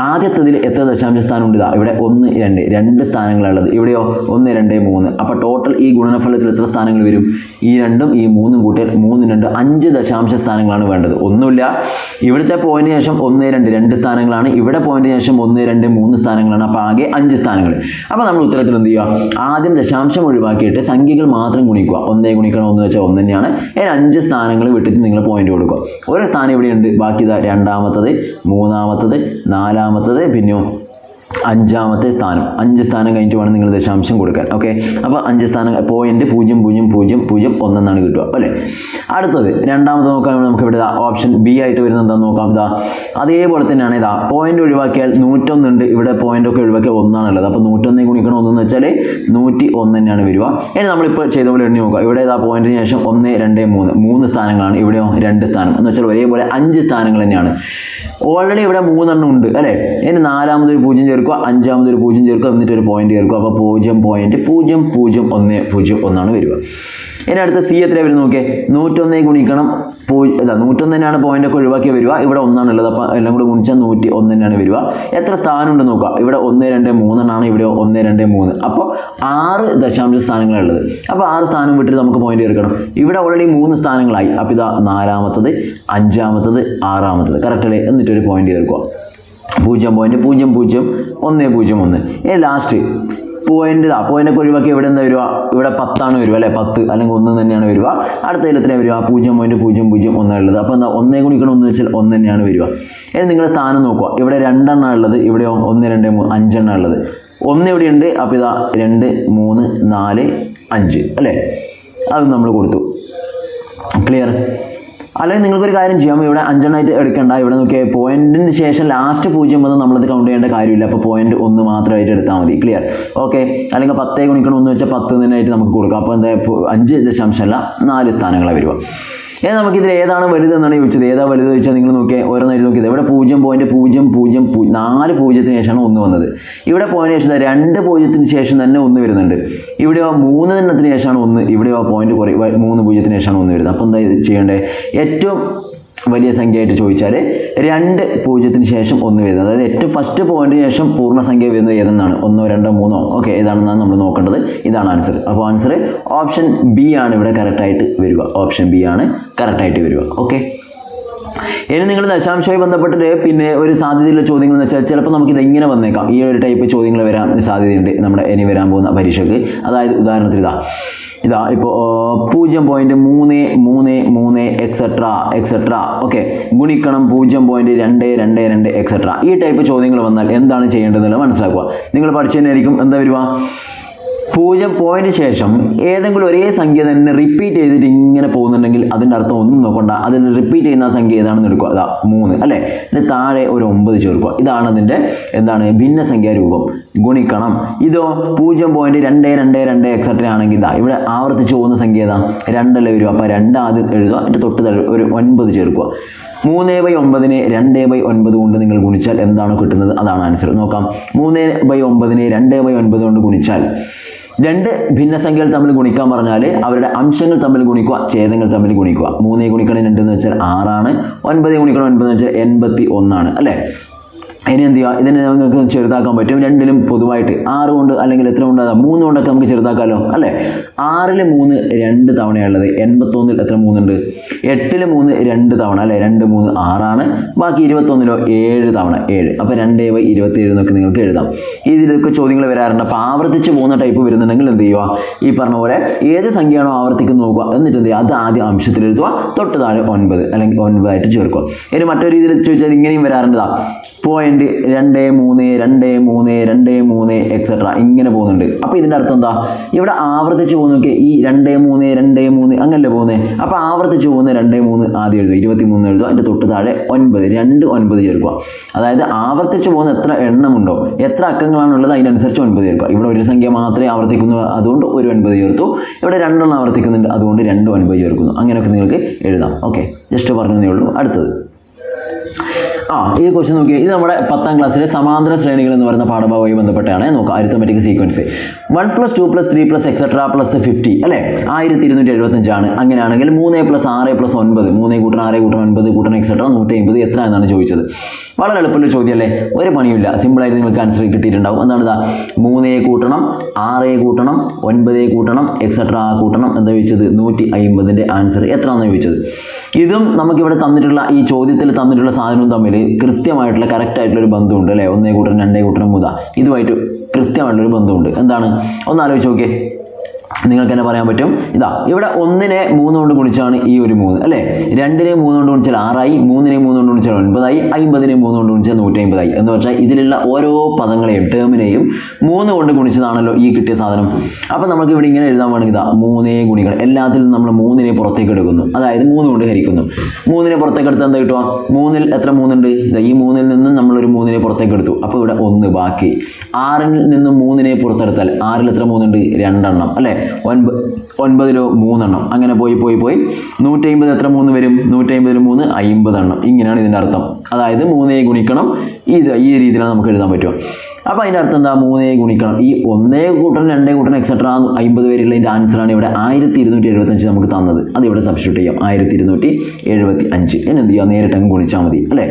ആദ്യത്തതിൽ എത്ര ദശാംശ സ്ഥാനം ഉണ്ട്? ഇതാ ഇവിടെ 1 2 2 സ്ഥാനങ്ങളുള്ളത്. ഇവിടെയോ 1 2 3. അപ്പോൾ ടോട്ടൽ ഈ ഗുണനഫലത്തിൽ എത്ര സ്ഥാനങ്ങൾ വരും? ഈ 2ഉം ഈ 3ഉം കൂട്ടിയാൽ 3 2 5 ദശാംശ സ്ഥാനങ്ങളാണ് വേണ്ടത്. ഒന്നുമില്ല, ഇവിടുത്തെ പോയിന്റിന് ശേഷം 1 2 2 സ്ഥാനങ്ങളാണ്, ഇവിടെ പോയിന്റിന് ശേഷം 1 2 3 സ്ഥാനങ്ങളാണ്. അപ്പോൾ ആകെ 5 സ്ഥാനങ്ങൾ. അപ്പോൾ നമ്മൾ ഉത്തരത്തിൽ എന്ത് ചെയ്യുക? ആദ്യം ദശാംശം ഒഴിവാക്കിയിട്ട് സംഖ്യകൾ മാത്രം ഗുണിക്കുക. 1 ഗുണിക്കണം 1 വെച്ചാൽ 1 തന്നെയാണ്. 5 സ്ഥാനങ്ങൾ വിട്ടിട്ട് നിങ്ങൾ പോയിന്റ് കൊടുക്കുക. ഒരു സ്ഥാനം ഇവിടെയുണ്ട്, ബാക്കി ഇതാ രണ്ടാമത്തത്, മൂന്നാമത്തത്, നാലാമത്തത്, പിന്നെയോ 5ാമത്തെ സ്ഥാനം. 5 സ്ഥാനം കഴിഞ്ഞിട്ട് വേണം നിങ്ങൾ ദശാംശം കൊടുക്കാൻ. ഓക്കെ, അപ്പോൾ 5 സ്ഥാനം പോയിന്റ് 0 0 0 0 1 എന്നാണ് കിട്ടുക അല്ലേ. അടുത്തത് രണ്ടാമത് നോക്കാൻ നമുക്ക് ഇവിടെ ഓപ്ഷൻ ബി ആയിട്ട് വരുന്നത് എന്താണെന്ന് നോക്കാം. ഇതാ അതേപോലെ തന്നെയാണ്. ഇതാ പോയിന്റ് ഒഴിവാക്കിയാൽ 101 ഉണ്ട്, ഇവിടെ പോയിന്റ് ഒക്കെ ഒഴിവാക്കിയാൽ 1 ആണുള്ളത്. അപ്പോൾ 101 ഗുണിക്കണം 1 എന്ന് വെച്ചാൽ 101 തന്നെയാണ് വരിക. ഇനി നമ്മളിപ്പോൾ ചെയ്ത പോലെ എണ്ണി നോക്കുക. ഇവിടെ ഇതാ പോയിന്റിന് ശേഷം 1 2 3 3 സ്ഥാനങ്ങളാണ്, ഇവിടെയോ 2 സ്ഥാനം എന്ന് വെച്ചാൽ ഒരേപോലെ 5 സ്ഥാനങ്ങൾ തന്നെയാണ്. ഓൾറെഡി ഇവിടെ 3 എണ്ണം ഉണ്ട് അല്ലേ. ഇനി 4ാമതൊരു 0 ചേർക്കുക, 5ാമതൊരു 0 ചേർക്കുക, എന്നിട്ട് ഒരു പോയിന്റ് ചേർക്കുക. അപ്പോൾ 0.0001 വരിക. ഇനി അടുത്ത സി എത്ര വരും നോക്കിയേ. 101 ഗുണിക്കണം 101 തന്നെയാണ് പോയിന്റ് ഒക്കെ ഒഴിവാക്കി വരിക. ഇവിടെ 1 ആണുള്ളത്, അപ്പോൾ എല്ലാം കൂടെ ഗുണിച്ചാൽ 101 തന്നെയാണ് വരിക. എത്ര സ്ഥാനം ഉണ്ട് നോക്കുക. ഇവിടെ 1 2 3 ആണ്, ഇവിടെ 1 2 3. അപ്പോൾ 6 ദശാംശ സ്ഥാനങ്ങളുള്ളത്. അപ്പോൾ 6 സ്ഥാനം വിട്ടിട്ട് നമുക്ക് പോയിന്റ് ചേർക്കണം. ഇവിടെ ഓൾറെഡി 3 സ്ഥാനങ്ങളായി. അപ്പോൾ ഇതാ 4ാമത്തത്, 5ാമത്തത്, 6ാമത്തത് കറക്റ്റ് അല്ലേ. എന്നിട്ടൊരു പോയിന്റ് ചേർക്കുക. 0.000101. ഇനി ലാസ്റ്റ് പോയിന്റ് ഒക്കെ ഒഴിവാക്കി ഇവിടെ എന്താ വരിക? ഇവിടെ 10 വരിക അല്ലേ. 10 അല്ലെങ്കിൽ 1 തന്നെയാണ് വരിക. അടുത്തതിൽ എത്രയാണ് വരിക? 0.001 ഉള്ളത്. അപ്പോൾ എന്താ 1 ഗുണിക്കണം 1 വെച്ചാൽ 1 തന്നെയാണ് വരിക. ഇനി നിങ്ങളുടെ സ്ഥാനം നോക്കുക. ഇവിടെ 2 എണ്ണം ഉള്ളത്, ഇവിടെയോ 1 2 3 5 എണ്ണം ഉള്ളത്. 1 ഇവിടെ ഉണ്ട്, അപ്പോൾ ഇതാ 2 3 4 5 അല്ലേ. അത് നമ്മൾ കൊടുത്തു. ക്ലിയർ? അല്ലെങ്കിൽ നിങ്ങൾക്കൊരു കാര്യം ചെയ്യാം, ഇവിടെ 5 എണ്ണമായിട്ട് എടുക്കണ്ട. ഇവിടെ നോക്കിയാൽ പോയിന്റിന് ശേഷം ലാസ്റ്റ് 0 വന്ന് നമ്മളത് കൗണ്ട് ചെയ്യേണ്ട കാര്യമില്ല. അപ്പോൾ പോയിന്റ് 1 മാത്രമായിട്ട് എടുത്താൽ മതി. ക്ലിയർ? ഓക്കെ. അല്ലെങ്കിൽ 10 ഗുണിക്കണം 1 വെച്ചാൽ 10 തന്നെയായിട്ട് നമുക്ക് കൊടുക്കാം. അപ്പോൾ എന്താ 5 ദശാംശമല്ല 4 സ്ഥാനങ്ങളാണ് വരിക. ഇനി നമുക്കിതിൽ ഏതാണ് വലുതെന്നാണ് ചോദിച്ചത്. ഏതാ വലുത് ചോദിച്ചാൽ നിങ്ങൾ നോക്കിയാൽ ഓരോന്നായിട്ട് നോക്കിയത്. ഇവിടെ 0.00 4 പൂജ്യത്തിന് ശേഷമാണ് 1 വന്നത്. ഇവിടെ പോയിന്റിന് ശേഷം 2 പൂജ്യത്തിന് ശേഷം തന്നെ 1 വരുന്നുണ്ട്. ഇവിടെ 3 എണ്ണത്തിന് ശേഷമാണ് 1. ഇവിടെ പോയിന്റ് 3 പൂജ്യത്തിന് ശേഷമാണ് 1 വരുന്നത്. അപ്പോൾ എന്താ ചെയ്യേണ്ടത്? ഏറ്റവും വലിയ സംഖ്യയായിട്ട് ചോദിച്ചാൽ 2 പൂജ്യത്തിന് ശേഷം 1 വരുന്നത്. അതായത് ഏറ്റവും ഫസ്റ്റ് പോയിന്റിന് ശേഷം പൂർണ്ണസംഖ്യ വരുന്നത് ഏതെന്നാണ്? 1 2 3 ഓക്കെ, ഏതാണെന്നാണ് നമ്മൾ നോക്കേണ്ടത്. ഇതാണ് ആൻസർ. അപ്പോൾ ആൻസർ ഓപ്ഷൻ ബി ആണ് ഇവിടെ കറക്റ്റായിട്ട് വരിക. ഓപ്ഷൻ ബി ആണ് കറക്റ്റായിട്ട് വരിക. ഓക്കെ. ഇനി നിങ്ങൾ ദശാംശവുമായി ബന്ധപ്പെട്ടിട്ട് പിന്നെ ഒരു സാധ്യതയുള്ള ചോദ്യങ്ങൾ എന്ന് വെച്ചാൽ ചിലപ്പോൾ നമുക്കിത് ഇങ്ങനെ വന്നേക്കാം. ഈ ഒരു ടൈപ്പ് ചോദ്യങ്ങൾ വരാൻ സാധ്യതയുണ്ട് നമ്മുടെ ഇനി വരാൻ പോകുന്ന പരീക്ഷയ്ക്ക്. അതായത് ഉദാഹരണത്തിന് ഇതാ ഇപ്പോൾ 0.33 എക്സെട്ര ഓക്കെ ഗുണിക്കണം 0.222 എക്സെട്ര. ഈ ടൈപ്പ് ചോദ്യങ്ങൾ വന്നാൽ എന്താണ് ചെയ്യേണ്ടതെന്നുള്ളത് മനസ്സിലാക്കുക. നിങ്ങൾ പഠിച്ചു തന്നെയായിരിക്കും. എന്താ വരിക? 0 പോയിന്റ് ശേഷം ഏതെങ്കിലും ഒരേ സംഖ്യ തന്നെ റിപ്പീറ്റ് ചെയ്തിട്ട് ഇങ്ങനെ പോകുന്നുണ്ടെങ്കിൽ അതിൻ്റെ അർത്ഥം ഒന്നും നോക്കണ്ട. അതിൽ റിപ്പീറ്റ് ചെയ്യുന്ന സംഖ്യ ഏതാണെന്ന് എടുക്കുക. അതാ 3 അല്ലേ. ഇതിന് താഴെ ഒരു 9 ചേർക്കുക. ഇതാണ് അതിൻ്റെ ഭിന്നസംഖ്യാ രൂപം. ഗുണിക്കണം ഇതോ 0.222 എക്സെട്ര ആണെങ്കിൽ ഇതാ ഇവിടെ ആവർത്തിച്ച് പോകുന്ന സംഖ്യ ഏതാ? 2 അല്ലേ വരും. അപ്പോൾ 2 ആദ്യം എഴുതുക, എന്നിട്ട് തൊട്ട് ഒരു 9 ചേർക്കുക. 3/9 2/9 കൊണ്ട് നിങ്ങൾ ഗുണിച്ചാൽ എന്താണ് കിട്ടുന്നത്? അതാണ് ആൻസർ. നോക്കാം. 3/9 2/9 കൊണ്ട് ഗുണിച്ചാൽ 2 ഭിന്നസംഖ്യകൾ തമ്മിൽ ഗുണിക്കാൻ പറഞ്ഞാൽ അവരുടെ അംശങ്ങൾ തമ്മിൽ ഗുണിക്കുക, ഛേദങ്ങൾ തമ്മിൽ ഗുണിക്കുക. 3 ഗുണിക്കണം 2 എന്ന് വെച്ചാൽ 6 ആണ്. 9 ഗുണിക്കണം 9 എന്ന് വെച്ചാൽ 81 ആണ് അല്ലേ. ഇനി എന്ത് ചെയ്യുക? ഇതിനെ നിങ്ങൾക്ക് ചെറുതാക്കാൻ പറ്റും. 2ലും പൊതുവായിട്ട് 6 കൊണ്ട് അല്ലെങ്കിൽ എത്ര കൊണ്ട് 3 കൊണ്ടൊക്കെ നമുക്ക് ചെറുതാക്കാമല്ലോ അല്ലേ. 6ൽ 3 2 തവണയുള്ളത്. 81ൽ എത്ര 3 ഉണ്ട്? 8ൽ 3 2 തവണ അല്ലേ. 2 3 6 ആണ്. ബാക്കി 21ലോ 7 തവണ 7. അപ്പോൾ 2/27 എന്നൊക്കെ നിങ്ങൾക്ക് എഴുതാം. ഇതിലൊക്കെ ചോദ്യങ്ങൾ വരാറുണ്ട്. അപ്പോൾ ആവർത്തിച്ച് പോകുന്ന ടൈപ്പ് വരുന്നുണ്ടെങ്കിൽ എന്ത് ചെയ്യുക? ഈ പറഞ്ഞ പോലെ ഏത് സംഖ്യയാണോ ആവർത്തിക്കുന്നത് നോക്കുക, എന്നിട്ട് എന്ത് ചെയ്യുക? അത് ആദ്യം അംശത്തിൽ എഴുതുക, തൊട്ട് താഴെ 9 അല്ലെങ്കിൽ 9 ആയിട്ട് ചേർക്കുക. ഇനി മറ്റൊരു രീതിയിൽ ചോദിച്ചാൽ ഇങ്ങനെയും വരാറുണ്ട്. 0.23 എക്സെട്ര ഇങ്ങനെ പോകുന്നുണ്ട്. അപ്പോൾ ഇതിൻ്റെ അർത്ഥം എന്താ? ഇവിടെ ആവർത്തിച്ച് പോകുന്ന നോക്കിയാൽ ഈ 2 3 അങ്ങനല്ലേ പോകുന്നത്. അപ്പോൾ ആവർത്തിച്ച് പോകുന്ന 2 3 ആദ്യം എഴുതുക, 23 എഴുതുക, അതിൻ്റെ തൊട്ട് താഴെ 9 2 9 ചേർക്കുക. അതായത് ആവർത്തിച്ച് പോകുന്ന എത്ര എണ്ണമുണ്ടോ, എത്ര അക്കങ്ങളാണുള്ളത് അതിനനുസരിച്ച് 9 ചേർക്കുക. ഇവിടെ ഒരു സംഖ്യ മാത്രമേ ആവർത്തിക്കുന്നു, അതുകൊണ്ട് ഒരു 9 ചേർത്തു. ഇവിടെ 2 എണ്ണം ആവർത്തിക്കുന്നുണ്ട്, അതുകൊണ്ട് 2 9 ചേർക്കുന്നു. അങ്ങനെയൊക്കെ നിങ്ങൾക്ക് എഴുതാം. ഓക്കെ, ജസ്റ്റ് പറഞ്ഞതേ ഉള്ളൂ. അടുത്തത് ഈ ക്വസ്റ്റ്യൻ നോക്കി, ഇത് നമ്മുടെ 10ാം ക്ലാസ്സിലെ സമാന്തര ശ്രേണികൾ എന്ന് പറയുന്ന പാഠഭാഗവുമായി ബന്ധപ്പെട്ടാണ്. നോക്കാം, അരിത്തമെറ്റിക് സീക്വൻസ് 1 + 2 + 3 + എക്സെട്രാ + 50 അല്ലേ, 1275 ആണ്. അങ്ങനെയാണെങ്കിൽ 3 + 6 + 9, 3 കൂട്ടണം 6 കൂട്ടണം 9 കൂട്ടണം എക്സെട്രാ 150 എത്ര എന്നാണ് ചോദിച്ചത്. വളരെ എളുപ്പമുള്ള ചോദ്യം അല്ലേ, ഒരു പണിയില്ല, സിമ്പിളായിട്ട് നിങ്ങൾക്ക് ആൻസർ കിട്ടിയിട്ടുണ്ടാവും. എന്താണ് ഇതാ, 3 കൂട്ടണം 6 കൂട്ടണം 9 കൂട്ടണം എക്സെട്രാ കൂട്ടണം എന്താ ചോദിച്ചത്, 150ൻ്റെ ആൻസർ എത്രയാണെന്ന് ചോദിച്ചത്. ഇതും നമുക്കിവിടെ തന്നിട്ടുള്ള ഈ ചോദ്യത്തിൽ തന്നിട്ടുള്ള സാധനവും തമ്മിൽ കൃത്യമായിട്ടുള്ള കറക്റ്റായിട്ടുള്ളൊരു ബന്ധമുണ്ട് അല്ലേ. 1 കൂട്ടണം 2 കൂട്ടണം 3 ഇതുമായിട്ട് കൃത്യമായിട്ടുള്ളൊരു ബന്ധമുണ്ട്. എന്താണ്, ഒന്ന് ആലോചിച്ച് നോക്കിയേ, നിങ്ങൾക്ക് തന്നെ പറയാൻ പറ്റും. ഇതാ ഇവിടെ 1നെ 3 കൊണ്ട് ഗുണിച്ചാണ് ഈ ഒരു 3 അല്ലേ, 2നെ 3 കൊണ്ട് ഗുണിച്ചാൽ 6 ആയി, 3നെ 3 കൊണ്ട് ഗുണിച്ചാൽ 9 ആയി, 50നെ 3 കൊണ്ട് ഗുണിച്ചാൽ 150 ആയി. എന്ന് വെച്ചാൽ ഇതിലുള്ള ഓരോ പദങ്ങളെയും ടേമിനെയും 3 കൊണ്ട് ഗുണിച്ചതാണല്ലോ ഈ കിട്ടിയ സാധനം. അപ്പം നമുക്ക് ഇവിടെ ഇങ്ങനെ എഴുതാൻ വേണമെങ്കിൽ ഇതാ 3 ഗുണിക്കണം, എല്ലാത്തിലും നമ്മൾ 3നെ പുറത്തേക്ക് എടുക്കുന്നു, അതായത് 3 കൊണ്ട് ഹരിക്കുന്നു. 3നെ പുറത്തേക്ക് എടുത്താൽ എന്താ കിട്ടുക, 3ൽ എത്ര 3 ഉണ്ട്, ഈ 3ൽ നിന്ന് നമ്മളൊരു 3നെ പുറത്തേക്ക് എടുത്തു, അപ്പോൾ ഇവിടെ 1 ബാക്കി. 6ൽ നിന്നും 3നെ പുറത്തെടുത്താൽ 6ൽ എത്ര 3 ഉണ്ട്, 2 എണ്ണം അല്ലേ, 9ലോ 3 എണ്ണം. അങ്ങനെ പോയി 150 എത്ര 3 വരും, 150ൽ 3 50 എണ്ണം. ഇങ്ങനെയാണ് ഇതിൻ്റെ അർത്ഥം. അതായത് 3 ഗുണിക്കണം ഈ രീതിയിലാണ് നമുക്ക് എഴുതാൻ പറ്റുക. അപ്പോൾ അതിൻ്റെ അർത്ഥം എന്താ, 3 ഗുണിക്കണം ഈ 1 കൂട്ടണം 2 കൂട്ടണം എക്സെട്രാ 50 വരെയുള്ളതിൻ്റെ ആൻസറാണ് ഇവിടെ 1275 നമുക്ക് തന്നത്. അത് ഇവിടെ സബ്സ്റ്റിറ്റ്യൂട്ട് ചെയ്യാം, 1275. ഇനി എന്ത് ചെയ്യുക, നേരിട്ട് അങ്ങ് ഗുണിച്ചാൽ മതി അല്ലേ.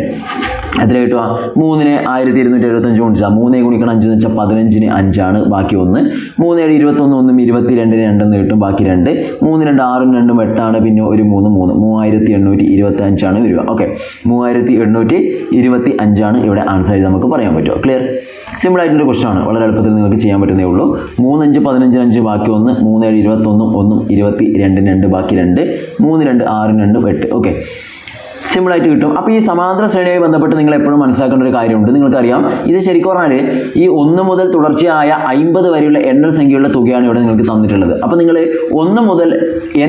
എത്ര കിട്ടുക, 3നെ 1275 ഗുണിച്ചാൽ 3 ഗുണിക്കണം 5 എന്ന് വെച്ചാൽ 15ന് 5 ആണ്, ബാക്കി 1. 3 7 21 1 22ന് 2 കിട്ടും, ബാക്കി 2. 3 2 6 2 8 ആണ്, പിന്നെ ഒരു 3 3825 ആണ് വരിക. ഓക്കെ, 3825 ആണ് ഇവിടെ ആൻസർ ആയിട്ട് നമുക്ക് പറയാൻ പറ്റുമോ. ക്ലിയർ, സിമ്പിൾ ആയിട്ടുള്ള ക്വസ്റ്റൻ ആണ്, വളരെ എളുപ്പത്തിൽ നിങ്ങൾക്ക് ചെയ്യാൻ പറ്റുന്നേ ഉള്ളൂ. 3 5 15 5 ബാക്കി 1, 3 7 21 1 22 2 ബാക്കി 2, 3 2 6 2 8. ഓക്കെ, സിമ്പിളായിട്ട് കിട്ടും. അപ്പോൾ ഈ സമാന്തര ശ്രേണിയുമായി ബന്ധപ്പെട്ട് നിങ്ങൾ എപ്പോഴും മനസ്സിലാക്കേണ്ട ഒരു കാര്യമുണ്ട്. നിങ്ങൾക്കറിയാം, ഇത് ശരിക്കും പറഞ്ഞാൽ ഈ 1 മുതൽ തുടർച്ചയായ 50 വരെയുള്ള എണ്ണൽ സംഖ്യയുടെ തുകയാണ് ഇവിടെ നിങ്ങൾക്ക് തന്നിട്ടുള്ളത്. അപ്പോൾ നിങ്ങൾ 1 മുതൽ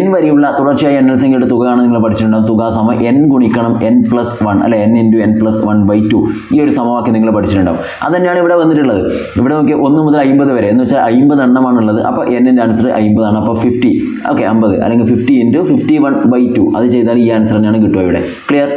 n വരെയുള്ള തുടർച്ചയായ എണ്ണൽ സംഖ്യയുടെ തുകയാണ് നിങ്ങൾ പഠിച്ചിട്ടുണ്ടാകും. തുക സമം n ഗുണിക്കണം n + 1 അല്ലെ, n × n + 1/2 ഈ ഒരു സമവാക്യം നിങ്ങൾ പഠിച്ചിട്ടുണ്ടാകും. അത് തന്നെയാണ് ഇവിടെ വന്നിട്ടുള്ളത്. ഇവിടെ നോക്കി 1 മുതൽ 50 വരെ എന്ന് വെച്ചാൽ 50 എണ്ണമാണുള്ളത്. അപ്പോൾ n-ൻ്റെ ആൻസർ 50 ആണ്. അപ്പോൾ 50 ഓക്കെ 50 അല്ലെങ്കിൽ 50 × 51/2 അത് ചെയ്താൽ ഈ ആൻസർ തന്നെയാണ് കിട്ടുക ഇവിടെ. ക്ലിയർ,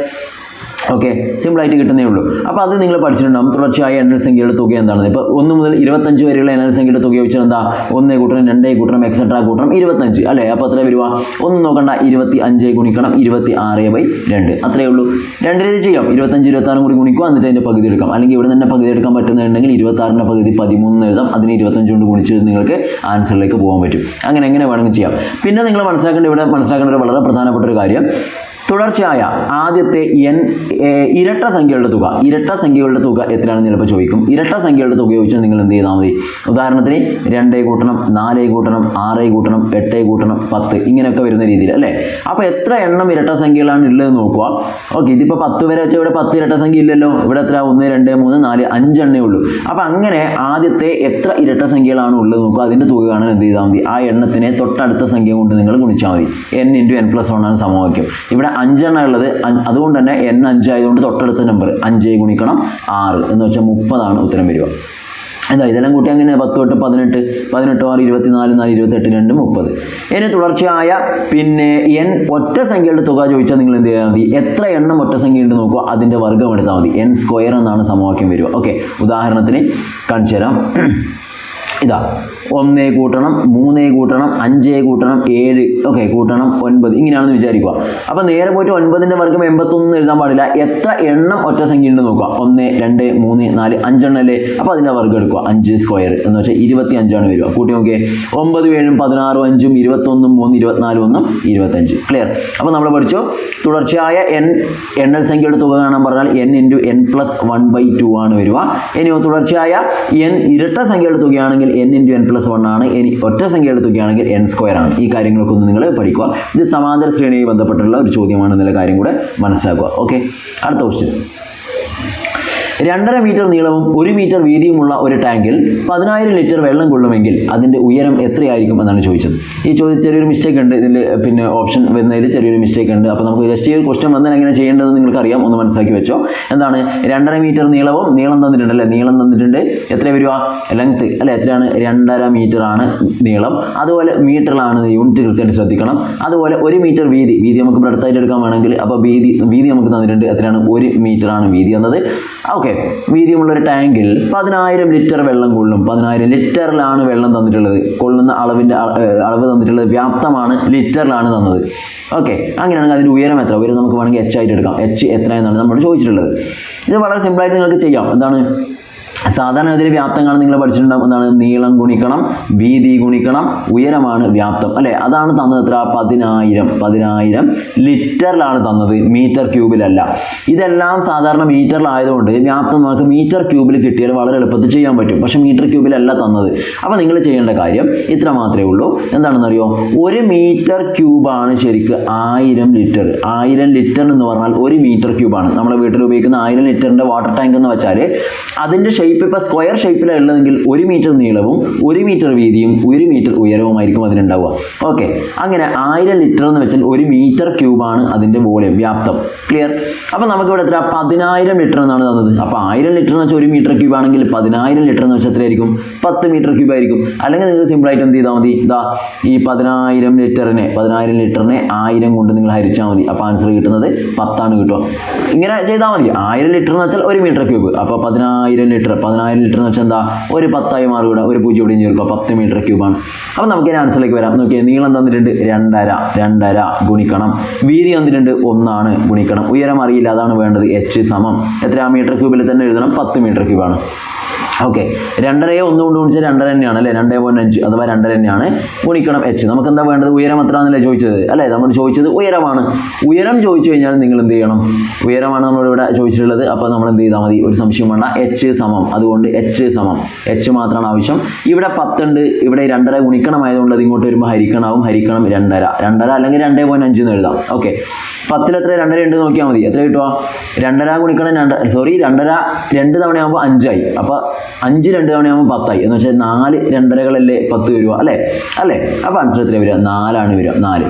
ഓക്കെ, സിമ്പിളായിട്ട് കിട്ടുന്നേ ഉള്ളൂ. അപ്പോൾ അത് നിങ്ങൾ പഠിച്ചിട്ടുണ്ടാകും. തുടർച്ചയായ എണ്ണൽ സംഖ്യയുടെ തുക എന്താണെന്ന്. ഇപ്പോൾ 1 മുതൽ 25 വരെയുള്ള എണ്ണൽ സംഖ്യയുടെ തുക വെച്ചാൽ എന്താ, 1 കൂട്ടണം 2 കൂട്ടണം എക്സെട്രാ കൂട്ടണം 25 അല്ലേ. അപ്പോൾ എത്ര വരിക, ഒന്നും നോക്കണ്ട, 25 ഗുണിക്കണം 26/2 അത്രയേ ഉള്ളൂ. 2 രീതി ചെയ്യാം, 25 26 കൂടി ഗുണിക്കുക, എന്നിട്ട് അതിൻ്റെ പകുതി എടുക്കാം. അല്ലെങ്കിൽ ഇവിടെ തന്നെ പകുതി എടുക്കാൻ പറ്റുന്നുണ്ടെങ്കിൽ 26ൻ്റെ പകുതി 13 എഴുതാം, അതിന് 25 കൊണ്ട് ഗുണിച്ച് നിങ്ങൾക്ക് ആൻസറിലേക്ക് പോകാൻ പറ്റും. അങ്ങനെ എങ്ങനെ വേണമെങ്കിൽ ചെയ്യാം. പിന്നെ നിങ്ങൾ ഇവിടെ മനസ്സിലാക്കേണ്ട ഒരു വളരെ പ്രധാനപ്പെട്ട ഒരു കാര്യം, തുടർച്ചയായ ആദ്യത്തെ ഇരട്ട സംഖ്യകളുടെ തുക എത്രയാണെന്ന് ചിലപ്പോൾ ചോദിക്കും. ഇരട്ട സംഖ്യകളുടെ തുക ചോദിച്ചാൽ നിങ്ങൾ എന്ത് ചെയ്താൽ മതി, ഉദാഹരണത്തിന് 2 കൂട്ടണം 4 കൂട്ടണം 6 കൂട്ടണം 8 കൂട്ടണം 10 ഇങ്ങനെയൊക്കെ വരുന്ന രീതിയിൽ അല്ലേ. അപ്പോൾ എത്ര എണ്ണം ഇരട്ട സംഖ്യകളാണ് ഉള്ളതെന്ന് നോക്കുക. ഓക്കെ, ഇതിപ്പോൾ 10 വരെ വെച്ചാൽ ഇവിടെ 10 ഇരട്ട സംഖ്യ ഇല്ലല്ലോ. ഇവിടെ എത്ര 1 2 3 4 5 എണ്ണേ ഉള്ളൂ. അപ്പോൾ അങ്ങനെ ആദ്യത്തെ എത്ര ഇരട്ട സംഖ്യകളാണ് ഉള്ളത് നോക്കുക, അതിൻ്റെ തുക കാണാൻ എന്ത് ചെയ്താൽ മതി, ആ എണ്ണത്തിനെ തൊട്ടടുത്ത സംഖ്യ കൊണ്ട് നിങ്ങൾ ഗുണിച്ചാൽ മതി. n × n + 1 ആണ് സമവാക്യം. ഇവിടെ 5 എണ്ണം ഉള്ളത്, അതുകൊണ്ട് തന്നെ n 5 ആയതുകൊണ്ട് തൊട്ടടുത്ത നമ്പർ 5 ഗുണിക്കണം 6 എന്ന് വെച്ചാൽ 30 ആണ് ഉത്തരം വരിക. എന്താ ഇതെല്ലാം കൂട്ടി അങ്ങനെ 10 തൊട്ട് 18 18 6 24 4 28 2 30. ഇനി തുടർച്ചയായ പിന്നെ n ഒറ്റ സംഖ്യയുടെ തുക ചോദിച്ചാൽ നിങ്ങൾ എന്ത് ചെയ്യാൽ മതി, എത്ര എണ്ണം ഒറ്റ സംഖ്യ ഉണ്ട് നോക്കുക, അതിൻ്റെ വർഗ്ഗം എടുത്താൽ മതി. n² എന്നാണ് സമവാക്യം വരിക. ഓക്കെ, ഉദാഹരണത്തിന് കാണിച്ചു തരാം. ഇതാ 1 കൂട്ടണം 3 കൂട്ടണം 5 കൂട്ടണം 7 ഓക്കെ കൂട്ടണം 9 ഇങ്ങനെയാണെന്ന് വിചാരിക്കുക. അപ്പോൾ നേരെ പോയിട്ട് 9ൻ്റെ വർഗ്ഗം 81 എഴുതാൻ പാടില്ല. എത്ര എണ്ണം ഒറ്റ സംഖ്യ ഉണ്ട് നോക്കുക, 1 2 3 4 5 എണ്ണം അല്ലേ. അപ്പോൾ അതിൻ്റെ വർഗ്ഗം എടുക്കുക, 5² എന്ന് വെച്ചാൽ 25 ആണ് വരിക. കൂട്ടി നോക്കിയേ, 9 7 16 5 21 3 24 1 25. ക്ലിയർ. അപ്പോൾ നമ്മൾ പഠിച്ചു, തുടർച്ചയായ എണ്ണൽ സംഖ്യയുടെ തുക കാണാൻ പറഞ്ഞാൽ n × n + 1/2 ആണ് വരിക. ഇനിയോ തുടർച്ചയായ n ഇരട്ട സംഖ്യയുടെ തുകയാണെങ്കിൽ n × n + 1 ആണ്. ഇനി ഒറ്റ സംഖ്യയുടെ തുകയാണെങ്കിൽ n² ആണ്. ഈ കാര്യങ്ങളൊക്കെ ഒന്ന് നിങ്ങൾ പഠിക്കുക. ഇത് സമാന്തര ശ്രേണിയുമായി ബന്ധപ്പെട്ടുള്ള ഒരു ചോദ്യമാണ് എന്നുള്ള കാര്യം കൂടെ മനസ്സിലാക്കുക. ഓക്കെ, അടുത്ത ക്വസ്റ്റ്യൻ. 2.5 മീറ്റർ നീളവും 1 മീറ്റർ വീതിയുമുള്ള ഒരു ടാങ്കിൽ 10,000 ലിറ്റർ വെള്ളം കൊള്ളുമെങ്കിൽ അതിൻ്റെ ഉയരം എത്രയായിരിക്കും എന്നാണ് ചോദിച്ചത്. ഈ ചോദ്യം ചെറിയൊരു മിസ്റ്റേക്ക് ഉണ്ട് ഇതിൽ, പിന്നെ ഓപ്ഷൻ വരുന്നതിൽ ചെറിയൊരു മിസ്റ്റേക്ക് ഉണ്ട്. അപ്പോൾ നമുക്ക് ജസ്റ്റ് ഈ ഒരു ക്വസ്റ്റ്യൻ വന്നാൽ എങ്ങനെ ചെയ്യേണ്ടതെന്ന് നിങ്ങൾക്കറിയാം, ഒന്ന് മനസ്സിലാക്കി വെച്ചോ. എന്താണ് 2.5 മീറ്റർ നീളവും, നീളം തന്നിട്ടുണ്ട് അല്ലേ, നീളം തന്നിട്ടുണ്ട്, എത്ര വരിക ലെങ്ത് അല്ലെ, എത്രയാണ് 2.5 മീറ്റർ ആണ് നീളം. അതുപോലെ മീറ്ററിലാണ് യൂണിറ്റ് കൃത്യമായിട്ട് ശ്രദ്ധിക്കണം. അതുപോലെ 1 മീറ്റർ വീതി നമുക്ക് ഇവിടെ അടുത്തായിട്ട് എടുക്കാൻ വേണമെങ്കിൽ അപ്പോൾ വീതി നമുക്ക് തന്നിട്ടുണ്ട്, എത്രയാണ് 1 മീറ്റർ ആണ് വീതി എന്നത്. ഓക്കെ, വീതിയുമുള്ളൊരു ടാങ്കിൽ 10,000 ലിറ്റർ വെള്ളം കൊള്ളും. 10,000 ലിറ്ററിലാണ് വെള്ളം തന്നിട്ടുള്ളത്, കൊള്ളുന്ന അളവ് തന്നിട്ടുള്ളത്, വ്യാപ്തമാണ് ലിറ്ററിലാണ് തന്നത്. ഓക്കെ, അങ്ങനെയാണെങ്കിൽ അതിൻ്റെ ഉയരം എത്ര? ഉയരം നമുക്ക് വേണമെങ്കിൽ h ആയിട്ട് എടുക്കാം. h എത്ര എന്നാണ് നമ്മൾ ചോദിച്ചിട്ടുള്ളത്. ഇത് വളരെ സിമ്പിളായിട്ട് നിങ്ങൾക്ക് ചെയ്യാം. എന്താണ് സാധാരണ ഇതിൽ വ്യാപ്തങ്ങളാണ് നിങ്ങൾ പഠിച്ചിട്ടുണ്ടാകും. എന്താണ് നീളം ഗുണിക്കണം വീതി ഗുണിക്കണം ഉയരമാണ് വ്യാപ്തം അല്ലേ. അതാണ് തന്നത് എത്ര? 10,000 ലിറ്ററിലാണ് തന്നത്, മീറ്റർ ക്യൂബിലല്ല. ഇതെല്ലാം സാധാരണ മീറ്ററിലായതുകൊണ്ട് വ്യാപ്തം നമുക്ക് മീറ്റർ ക്യൂബിൽ കിട്ടിയാൽ വളരെ എളുപ്പത്തിൽ ചെയ്യാൻ പറ്റും. പക്ഷേ മീറ്റർ ക്യൂബിലല്ല തന്നത്. അപ്പോൾ നിങ്ങൾ ചെയ്യേണ്ട കാര്യം ഇത്ര മാത്രമേ ഉള്ളൂ. എന്താണെന്നറിയോ, 1 മീറ്റർ ക്യൂബാണ് ശരിക്ക് 1000 ലിറ്റർ. 1000 ലിറ്റർ എന്ന് പറഞ്ഞാൽ 1 മീറ്റർ ക്യൂബാണ്. നമ്മുടെ വീട്ടിൽ ഉപയോഗിക്കുന്ന 1000 ലിറ്ററിൻ്റെ വാട്ടർ ടാങ്ക് എന്ന് വെച്ചാൽ അതിൻ്റെ ഷേപ്പ് ഇപ്പോൾ സ്ക്വയർ ഷേപ്പിലാണ് ഉള്ളതെങ്കിൽ 1 മീറ്റർ നീളവും 1 മീറ്റർ വീതിയും 1 മീറ്റർ ഉയരവുമായിരിക്കും അതിനുണ്ടാവുക. ഓക്കെ, അങ്ങനെ 1000 ലിറ്റർ എന്ന് വെച്ചാൽ 1 മീറ്റർ ക്യൂബാണ് അതിൻ്റെ വോളിയം, വ്യാപ്തം. ക്ലിയർ? അപ്പോൾ നമുക്കിവിടെ എത്ര? 10,000 ലിറ്റർ എന്നാണ് തന്നത്. അപ്പോൾ 1000 ലിറ്റർ എന്ന് വെച്ചാൽ 1 മീറ്റർ ക്യൂബ് ആണെങ്കിൽ 10,000 ലിറ്റർ എന്ന് വെച്ചാൽ എത്രയായിരിക്കും? 10 മീറ്റർ ക്യൂബ് ആയിരിക്കും. അല്ലെങ്കിൽ നിങ്ങൾക്ക് സിമ്പിളായിട്ട് എന്ത് ചെയ്താൽ മതി? ഇതാ ഈ 10,000 ലിറ്ററിനെ 1000 കൊണ്ട് നിങ്ങൾ ഹരിച്ചാൽ മതി. അപ്പോൾ ആൻസർ കിട്ടുന്നത് 10 ആണ് കിട്ടുക. ഇങ്ങനെ ചെയ്താൽ മതി. 1000 ലിറ്റർ എന്ന് വെച്ചാൽ 1 മീറ്റർ ക്യൂബ്. അപ്പോൾ 10,000 ലിറ്റർ എന്ന് വെച്ചാൽ എന്താ? ഒരു 10 മാർക്ക് കൂടെ ഒരു 0 ഇവിടെയും ചേർക്കുക. 10 മീറ്റർ ക്യൂബാണ്. അപ്പോൾ നമുക്ക് ഈ ആൻസറിലേക്ക് വരാം. നോക്കിയാൽ നീളം തന്നിട്ടുണ്ട് 2.5 ഗുണിക്കണം വീതി തന്നിട്ടുണ്ട് 1 ആണ് ഗുണിക്കണം ഉയരം അറിയില്ല, അതാണ് വേണ്ടത്. h സമം എത്ര? മീറ്റർ ക്യൂബിൽ തന്നെ എഴുതണം, 10 മീറ്റർ ക്യൂബാണ്. ഓക്കെ, 2.5 1 കൊണ്ട് ഗുണിച്ചാൽ 2.5 തന്നെയാണ് അല്ലേ, 2.5 അഥവാ 2.5 തന്നെയാണ് ഗുണിക്കണം h. നമുക്ക് എന്താ വേണ്ടത്? ഉയരം എത്ര എന്നല്ലേ ചോദിച്ചത് അല്ലേ, നമ്മൾ ചോദിച്ചത് ഉയരമാണ്. ഉയരം ചോദിച്ചു കഴിഞ്ഞാൽ നിങ്ങൾ എന്ത് ചെയ്യണം? ഉയരമാണ് നമ്മളിവിടെ ചോദിച്ചിട്ടുള്ളത്. അപ്പോൾ നമ്മൾ എന്ത് ചെയ്താൽ മതി? ഒരു സംശയം വേണ്ട, h സമം. അതുകൊണ്ട് h മാത്രമാണ് ആവശ്യം. ഇവിടെ 10 ഉണ്ട്, ഇവിടെ 2.5 ഗുണിക്കണമായതുകൊണ്ട് അത് ഇങ്ങോട്ട് വരുമ്പോൾ ഹരിക്കണം 2.5 അല്ലെങ്കിൽ 2.5 എന്ന് എഴുതാം. ഓക്കെ, 10 എത്ര? 2.5 ഉണ്ട് നോക്കിയാൽ മതി. എത്ര കിട്ടുക? 2.5 ഗുണിക്കണം 2.5 2 തവണ ആകുമ്പോൾ 5 ആയി. അപ്പോൾ 5 2 തവണയാകുമ്പോൾ 10 ആയി. എന്ന് വെച്ചാൽ 4 2.5 10 വരിക അല്ലേ. അപ്പോൾ ആൻസർ എത്ര വരിക? 4 ആണ് വരിക.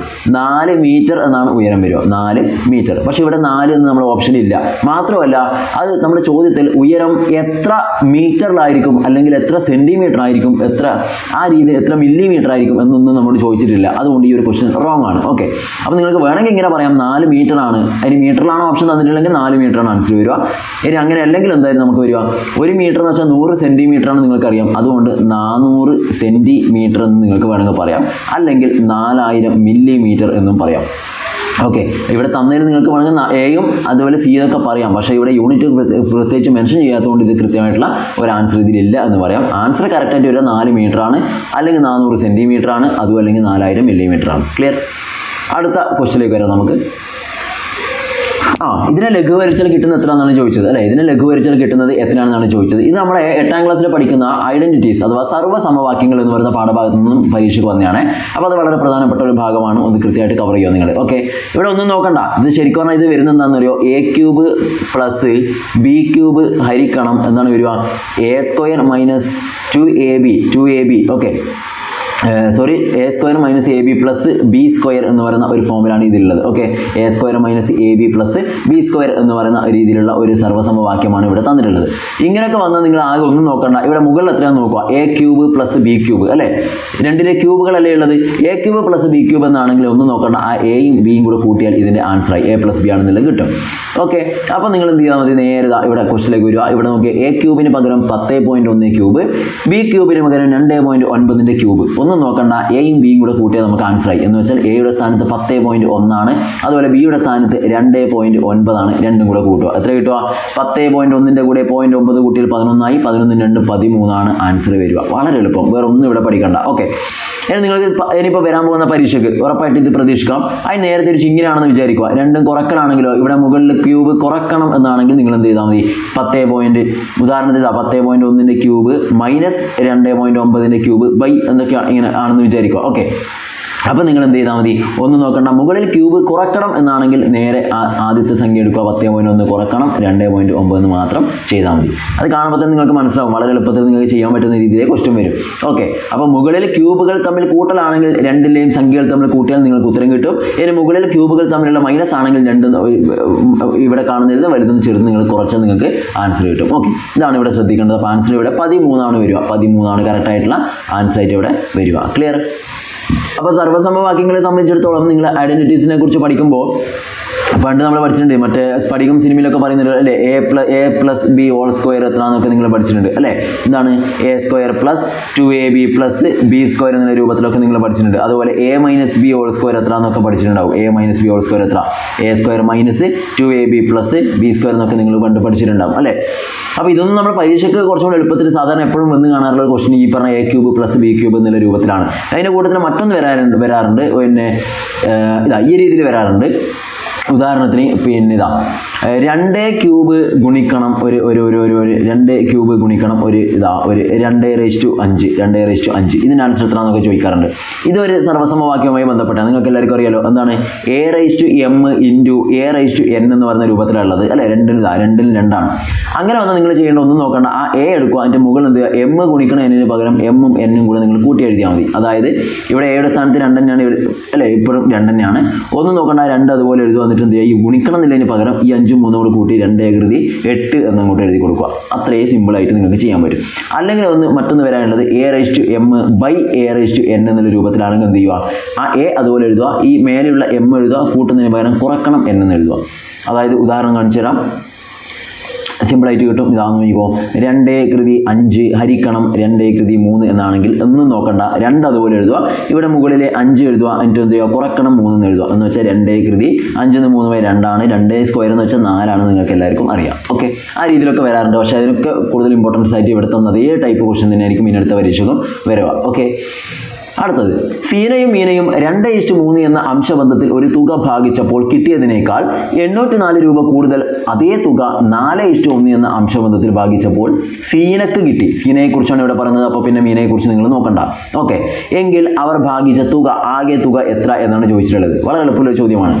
4 മീറ്റർ എന്നാണ് ഉയരം വരിക. 4 മീറ്റർ. പക്ഷേ ഇവിടെ 4 എന്ന് നമ്മുടെ ഓപ്ഷനില്ല. മാത്രമല്ല അത് നമ്മുടെ ചോദ്യത്തിൽ ഉയരം എത്ര മീറ്ററിലായിരിക്കും അല്ലെങ്കിൽ എത്ര സെൻറ്റിമീറ്റർ ആയിരിക്കും, ആ രീതിയിൽ എത്ര മില്ലിമീറ്റർ ആയിരിക്കും എന്നൊന്നും നമ്മൾ ചോദിച്ചിട്ടില്ല. അതുകൊണ്ട് ഈ ഒരു ക്വസ്റ്റ്യൻ റോങ് ആണ്. ഓക്കെ, അപ്പോൾ നിങ്ങൾക്ക് വേണമെങ്കിൽ ഇങ്ങനെ പറയാം 4 മീറ്റർ ആണ്. അതിന് മീറ്ററിലാണ് ഓപ്ഷൻ തന്നിട്ടുണ്ടെങ്കിൽ 4 മീറ്ററാണ് ആൻസർ വരിക. ഇനി അങ്ങനെ അല്ലെങ്കിൽ എന്തായാലും നമുക്ക് വരിക 1 മീറ്റർ എന്ന് വെച്ചാൽ 100 സെൻറ്റിമീറ്റർ ആണ് നിങ്ങൾക്കറിയാം. അതുകൊണ്ട് 400 സെൻറ്റിമീറ്റർ എന്ന് നിങ്ങൾക്ക് വേണമെങ്കിൽ പറയാം, അല്ലെങ്കിൽ 4000 മില്ലിമീറ്റർ എന്നും പറയാം. ഓക്കെ, ഇവിടെ തന്നതിൽ നിങ്ങൾക്ക് വേണമെങ്കിൽ എയും അതുപോലെ സി എന്നൊക്കെ പറയാം. പക്ഷേ ഇവിടെ യൂണിറ്റ് പ്രത്യേകിച്ച് മെൻഷൻ ചെയ്യാത്തതുകൊണ്ട് ഇത് കൃത്യമായിട്ടുള്ള ഒരു ആൻസർ ഇതിലില്ല എന്ന് പറയാം. ആൻസർ കറക്റ്റായിട്ട് വരിക 4 മീറ്റർ ആണ്, അല്ലെങ്കിൽ 400 സെൻറ്റിമീറ്റർ ആണ്, അതും അല്ലെങ്കിൽ 4000 മില്ലിമീറ്റർ ആണ്. ക്ലിയർ? അടുത്ത ക്വസ്റ്റ്യനിലേക്ക് വരാം നമുക്ക്. ഇതിനെ ലഘൂകരിച്ചാൽ കിട്ടുന്ന എത്രയാണെന്നാണ് ചോദിച്ചത് അല്ലേ. ഇതിനെ ലഘൂകരിച്ചാൽ കിട്ടുന്നത് എത്രയാണെന്നാണ് ചോദിച്ചത്. ഇത് നമ്മളെ 8ാം ക്ലാസ്സിൽ പഠിക്കുന്ന ഐഡന്റിറ്റീസ് അഥവാ സർവ്വസമവാക്യങ്ങൾ എന്ന് പറയുന്ന പാഠഭാഗത്തു നിന്നും പരീക്ഷയ്ക്ക് വന്നതാണ്. അപ്പോൾ അത് വളരെ പ്രധാനപ്പെട്ട ഒരു ഭാഗമാണ്. ഒന്ന് കൃത്യമായിട്ട് കവർ ചെയ്യുക നിങ്ങൾ. ഓക്കെ, ഇവിടെ ഒന്നും നോക്കണ്ട. ഇത് ശരിക്കും പറഞ്ഞാൽ ഇത് വരുന്നത് എന്താണെന്നറിയോ? a³ പ്ലസ് b³ ഹരിക്കണം എന്താണ് വരിക? a² - 2ab. Okay, sorry, a² - ab plus b² എന്ന് പറയുന്ന ഒരു ഫോമിലാണ് ഇതിലുള്ളത്. Okay, a² - ab plus b² എന്ന് പറയുന്ന രീതിയിലുള്ള ഒരു സർവ്വസമവാക്യമാണ് ഇവിടെ തന്നിട്ടുള്ളത്. ഇങ്ങനെയൊക്കെ വന്നാൽ നിങ്ങൾ ആകെ ഒന്നും നോക്കണ്ട. ഇവിടെ മുകളിൽ എത്രയാണെന്ന് നോക്കുക, a³ പ്ലസ് b³ അല്ലേ. രണ്ടിലെ ക്യൂബുകളല്ലേ ഉള്ളത്. a³ പ്ലസ് b³ എന്നാണെങ്കിൽ ഒന്നും നോക്കണ്ട, ആ എയും ബിയും കൂടെ കൂട്ടിയാൽ ഇതിൻ്റെ ആൻസറായി a പ്ലസ് b ആണെന്നുള്ളത് കിട്ടും. ഓക്കെ, അപ്പോൾ നിങ്ങൾ എന്ത് ചെയ്താൽ മതി? നേരെ ഇവിടെ ക്വസ്റ്റിലേക്ക് വരിക. ഇവിടെ നോക്കിയാൽ a³ പകരം 10.1 ക്യൂബ്, b³ പകരം 2.9 ക്യൂബ്. ഒന്നും നോക്കണ്ട, എയും ബിയും കൂടെ കൂട്ടിയാൽ നമുക്ക് ആൻസറായി. എന്ന് വെച്ചാൽ എയുടെ സ്ഥാനത്ത് 10.1 ആണ്, അതുപോലെ ബിയുടെ സ്ഥാനത്ത് 2.9 ആണ്. രണ്ടും കൂടെ കൂട്ടുക. എത്ര കിട്ടുക? 10.1 കൂടെ 0.9 കൂട്ടിയാൽ 11 ആയി. 11 2 13 ആണ് ആൻസർ വരിക. വളരെ എളുപ്പം, വേറെ ഒന്നും ഇവിടെ പഠിക്കണ്ട. ഓക്കെ, ഇനി നിങ്ങൾക്ക് ഇനിയിപ്പോൾ വരാൻ പോകുന്ന പരീക്ഷയ്ക്ക് ഉറപ്പായിട്ട് ഇത് പ്രതീക്ഷിക്കാം. അതിന് നേരെ തിരിച്ച് ഇങ്ങനെയാണെന്ന് വിചാരിക്കുക. രണ്ടും കുറക്കലാണെങ്കിലോ ഇവിടെ മുകളിൽ ക്യൂബ് കുറക്കണം എന്നാണെങ്കിൽ നിങ്ങൾ എന്ത് ചെയ്താൽ മതി? ഉദാഹരണത്തിന് 10.1 ക്യൂബ് മൈനസ് 2.9 ക്യൂബ് ബൈ എന്തൊക്കെയാണ് ഇങ്ങനെ ആണെന്ന് വിചാരിക്കുക. ഓക്കെ, അപ്പോൾ നിങ്ങൾ എന്ത് ചെയ്താൽ മതി, ഒന്നും നോക്കണ്ട, മുകളിൽ ക്യൂബ് കുറക്കണം എന്നാണെങ്കിൽ നേരെ ആദ്യത്തെ സംഖ്യ എടുക്കുക, 10.1 കുറക്കണം 2.9 എന്ന് മാത്രം ചെയ്താൽ മതി. അത് കാണുമ്പോൾ തന്നെ നിങ്ങൾക്ക് മനസ്സിലാവും, വളരെ എളുപ്പത്തിൽ നിങ്ങൾക്ക് ചെയ്യാൻ പറ്റുന്ന രീതിയിൽ ക്വസ്റ്റ്യൻ വരും. ഓക്കെ, അപ്പോൾ മുകളിൽ ക്യൂബുകൾ തമ്മിൽ കൂട്ടലാണെങ്കിൽ രണ്ടിലെയും സംഖ്യകൾ തമ്മിൽ കൂട്ടിയാൽ നിങ്ങൾക്ക് ഉത്തരം കിട്ടും. ഇനി മുകളിൽ ക്യൂബുകൾ തമ്മിലുള്ള മൈനസ് ആണെങ്കിൽ രണ്ടും ഇവിടെ കാണുന്നതിൽ വലുതും ചെറുതും നിങ്ങൾ കുറച്ചാൽ നിങ്ങൾക്ക് ആൻസർ കിട്ടും. ഓക്കെ, ഇതാണ് ഇവിടെ ശ്രദ്ധിക്കേണ്ടത്. അപ്പോൾ ആൻസർ ഇവിടെ 13 വരിക. 13 കറക്റ്റായിട്ടുള്ള ആൻസർ ആയിട്ട് ഇവിടെ വരിക. ക്ലിയർ? അപ്പോൾ സർവ്വസമവാക്യങ്ങളെ സംബന്ധിച്ചിടത്തോളം നിങ്ങൾ ഐഡന്റിറ്റീസിനെ കുറിച്ച് പഠിക്കുമ്പോൾ പണ്ട് നമ്മൾ പഠിച്ചിട്ടുണ്ട്, മറ്റേ സ്ഫടികം സിനിമയിലൊക്കെ പറയുന്നത് അല്ലേ, a+b ഹോൾ സ്ക്വയർ എത്ര എന്നൊക്കെ നിങ്ങൾ പഠിച്ചിട്ടുണ്ട് അല്ലേ. എന്താണ് a² + 2ab + b² എന്ന രൂപത്തിലൊക്കെ നിങ്ങൾ പഠിച്ചിട്ടുണ്ട്. അതുപോലെ a-b ഹോൾ സ്ക്വയർ എത്ര എന്നൊക്കെ പഠിച്ചിട്ടുണ്ടാവും. a-b ഹോൾ സ്ക്വയർ എത്ര, a² - 2ab + b² എന്നൊക്കെ നിങ്ങൾ പണ്ട് പഠിച്ചിട്ടുണ്ടാവും അല്ലേ. അപ്പോൾ ഇതൊന്നും നമ്മുടെ പരീക്ഷയ്ക്ക് കുറച്ചുകൂടി എളുപ്പത്തിൽ സാധാരണ എപ്പോഴും വന്ന് കാണാറുള്ള ക്വസ്റ്റ്യൻ ഈ പറഞ്ഞ a³ + b³ എന്നുള്ള രൂപത്തിലാണ്. അതിൻ്റെ കൂട്ടത്തിൽ മറ്റൊന്ന് വരാറുണ്ട് പിന്നെ ഈ രീതിയിൽ വരാറുണ്ട്. ഉദാഹരണത്തിന് പിന്നെ 2 ക്യൂബ് ഗുണിക്കണം ഒരു 2 ക്യൂബ് ഗുണിക്കണം ഒരു 2/5 ഇതിൻ്റെ ആൻസർ എത്രയാണെന്നൊക്കെ ചോദിക്കാറുണ്ട്. ഇതൊരു സർവ്വസമവാക്യവുമായി ബന്ധപ്പെട്ടാണ്. നിങ്ങൾക്ക് എല്ലാവർക്കും അറിയാലോ, എന്താണ് a⁻m × a⁻n എന്ന് പറയുന്ന രൂപത്തിലുള്ളത് അല്ലേ. രണ്ടിലും 2ആണ്. അങ്ങനെ വന്നാൽ നിങ്ങൾ ചെയ്യേണ്ട ഒന്നും നോക്കണ്ട, ആ a എടുക്കുക, അതിൻ്റെ മുകളിൽ എന്ത് ചെയ്യുക, m ഗുണിക്കണം n പകരം m ഉം n ഉം കൂടെ നിങ്ങൾ കൂട്ടി എഴുതിയാൽ മതി. അതായത് ഇവിടെ a യുടെ സ്ഥാനത്ത് 2 തന്നെയാണ് അല്ലേ, ഇപ്പോഴും 2 തന്നെയാണ്. ഒന്നും നോക്കണ്ട, 2 അതുപോലെ എഴുതുക. എന്നിട്ട് എന്ത് ചെയ്യുക, ഈ ഗുണിക്കണം എന്നുള്ളതിന് പകരം ഈ 5ഉം 3ഉം കൂടി കൂട്ടി 2/8 എന്നങ്ങോട്ട് എഴുതി കൊടുക്കുക. അത്രയും സിമ്പിളായിട്ട് നിങ്ങൾക്ക് ചെയ്യാൻ പറ്റും. അല്ലെങ്കിൽ മറ്റൊന്ന് വരാനുള്ളത് a⁻m/a⁻n എന്നുള്ള രൂപത്തിലാണെങ്കിൽ എന്ത് ചെയ്യുക, ആ a അതുപോലെ എഴുതുക, ഈ മേലെയുള്ള m എഴുതുക, കൂട്ടുന്നതിന് പകരം കുറക്കണം n എന്ന് എഴുതുക. അതായത് ഉദാഹരണം കാണിച്ചു തരാം, സിമ്പിളായിട്ട് കിട്ടും. ഇതാണെന്ന് നോക്കിക്കോ, 2/5 ഹരിക്കണം 2/3 എന്നാണെങ്കിൽ ഒന്നും നോക്കണ്ട, 2 അതുപോലെ എഴുതുക, ഇവിടെ മുകളിലെ 5 എഴുതുക, എന്നിട്ട് എന്ത് ചെയ്യുക, കുറക്കണം 3 എന്ന് എഴുതുക. എന്ന് വെച്ചാൽ 2/5 × 3 2 ആണ്, 2² എന്ന് വെച്ചാൽ 4 ആണ്, നിങ്ങൾക്ക് എല്ലാവർക്കും അറിയാം. ഓക്കെ, ആ രീതിയിലൊക്കെ വരാറുണ്ട്. പക്ഷേ അതിനൊക്കെ കൂടുതൽ ഇമ്പോർട്ടൻസ് ആയിട്ട് ഇവിടെ തന്ന അതേ ടൈപ്പ് ക്വസ്റ്റ്യൻ തന്നെയായിരിക്കും ഇനി അടുത്ത പരീക്ഷയ്ക്കും വരിക. ഓക്കെ, അടുത്തത് സീനയും മീനയും 2:3 എന്ന അംശബന്ധത്തിൽ ഒരു തുക ഭാഗിച്ചപ്പോൾ കിട്ടിയതിനേക്കാൾ 804 രൂപ കൂടുതൽ അതേ തുക 4:1 എന്ന അംശബന്ധത്തിൽ ഭാഗിച്ചപ്പോൾ സീനക്ക് കിട്ടി. സീനയെക്കുറിച്ചാണ് ഇവിടെ പറയുന്നത്. അപ്പോൾ പിന്നെ മീനയെക്കുറിച്ച് നിങ്ങൾ നോക്കണ്ട. ഓക്കെ, എങ്കിൽ അവർ ഭാഗിച്ച തുക, ആകെ തുക എത്ര എന്നാണ് ചോദിച്ചിട്ടുള്ളത്. വളരെ എളുപ്പമുള്ള ചോദ്യമാണ്.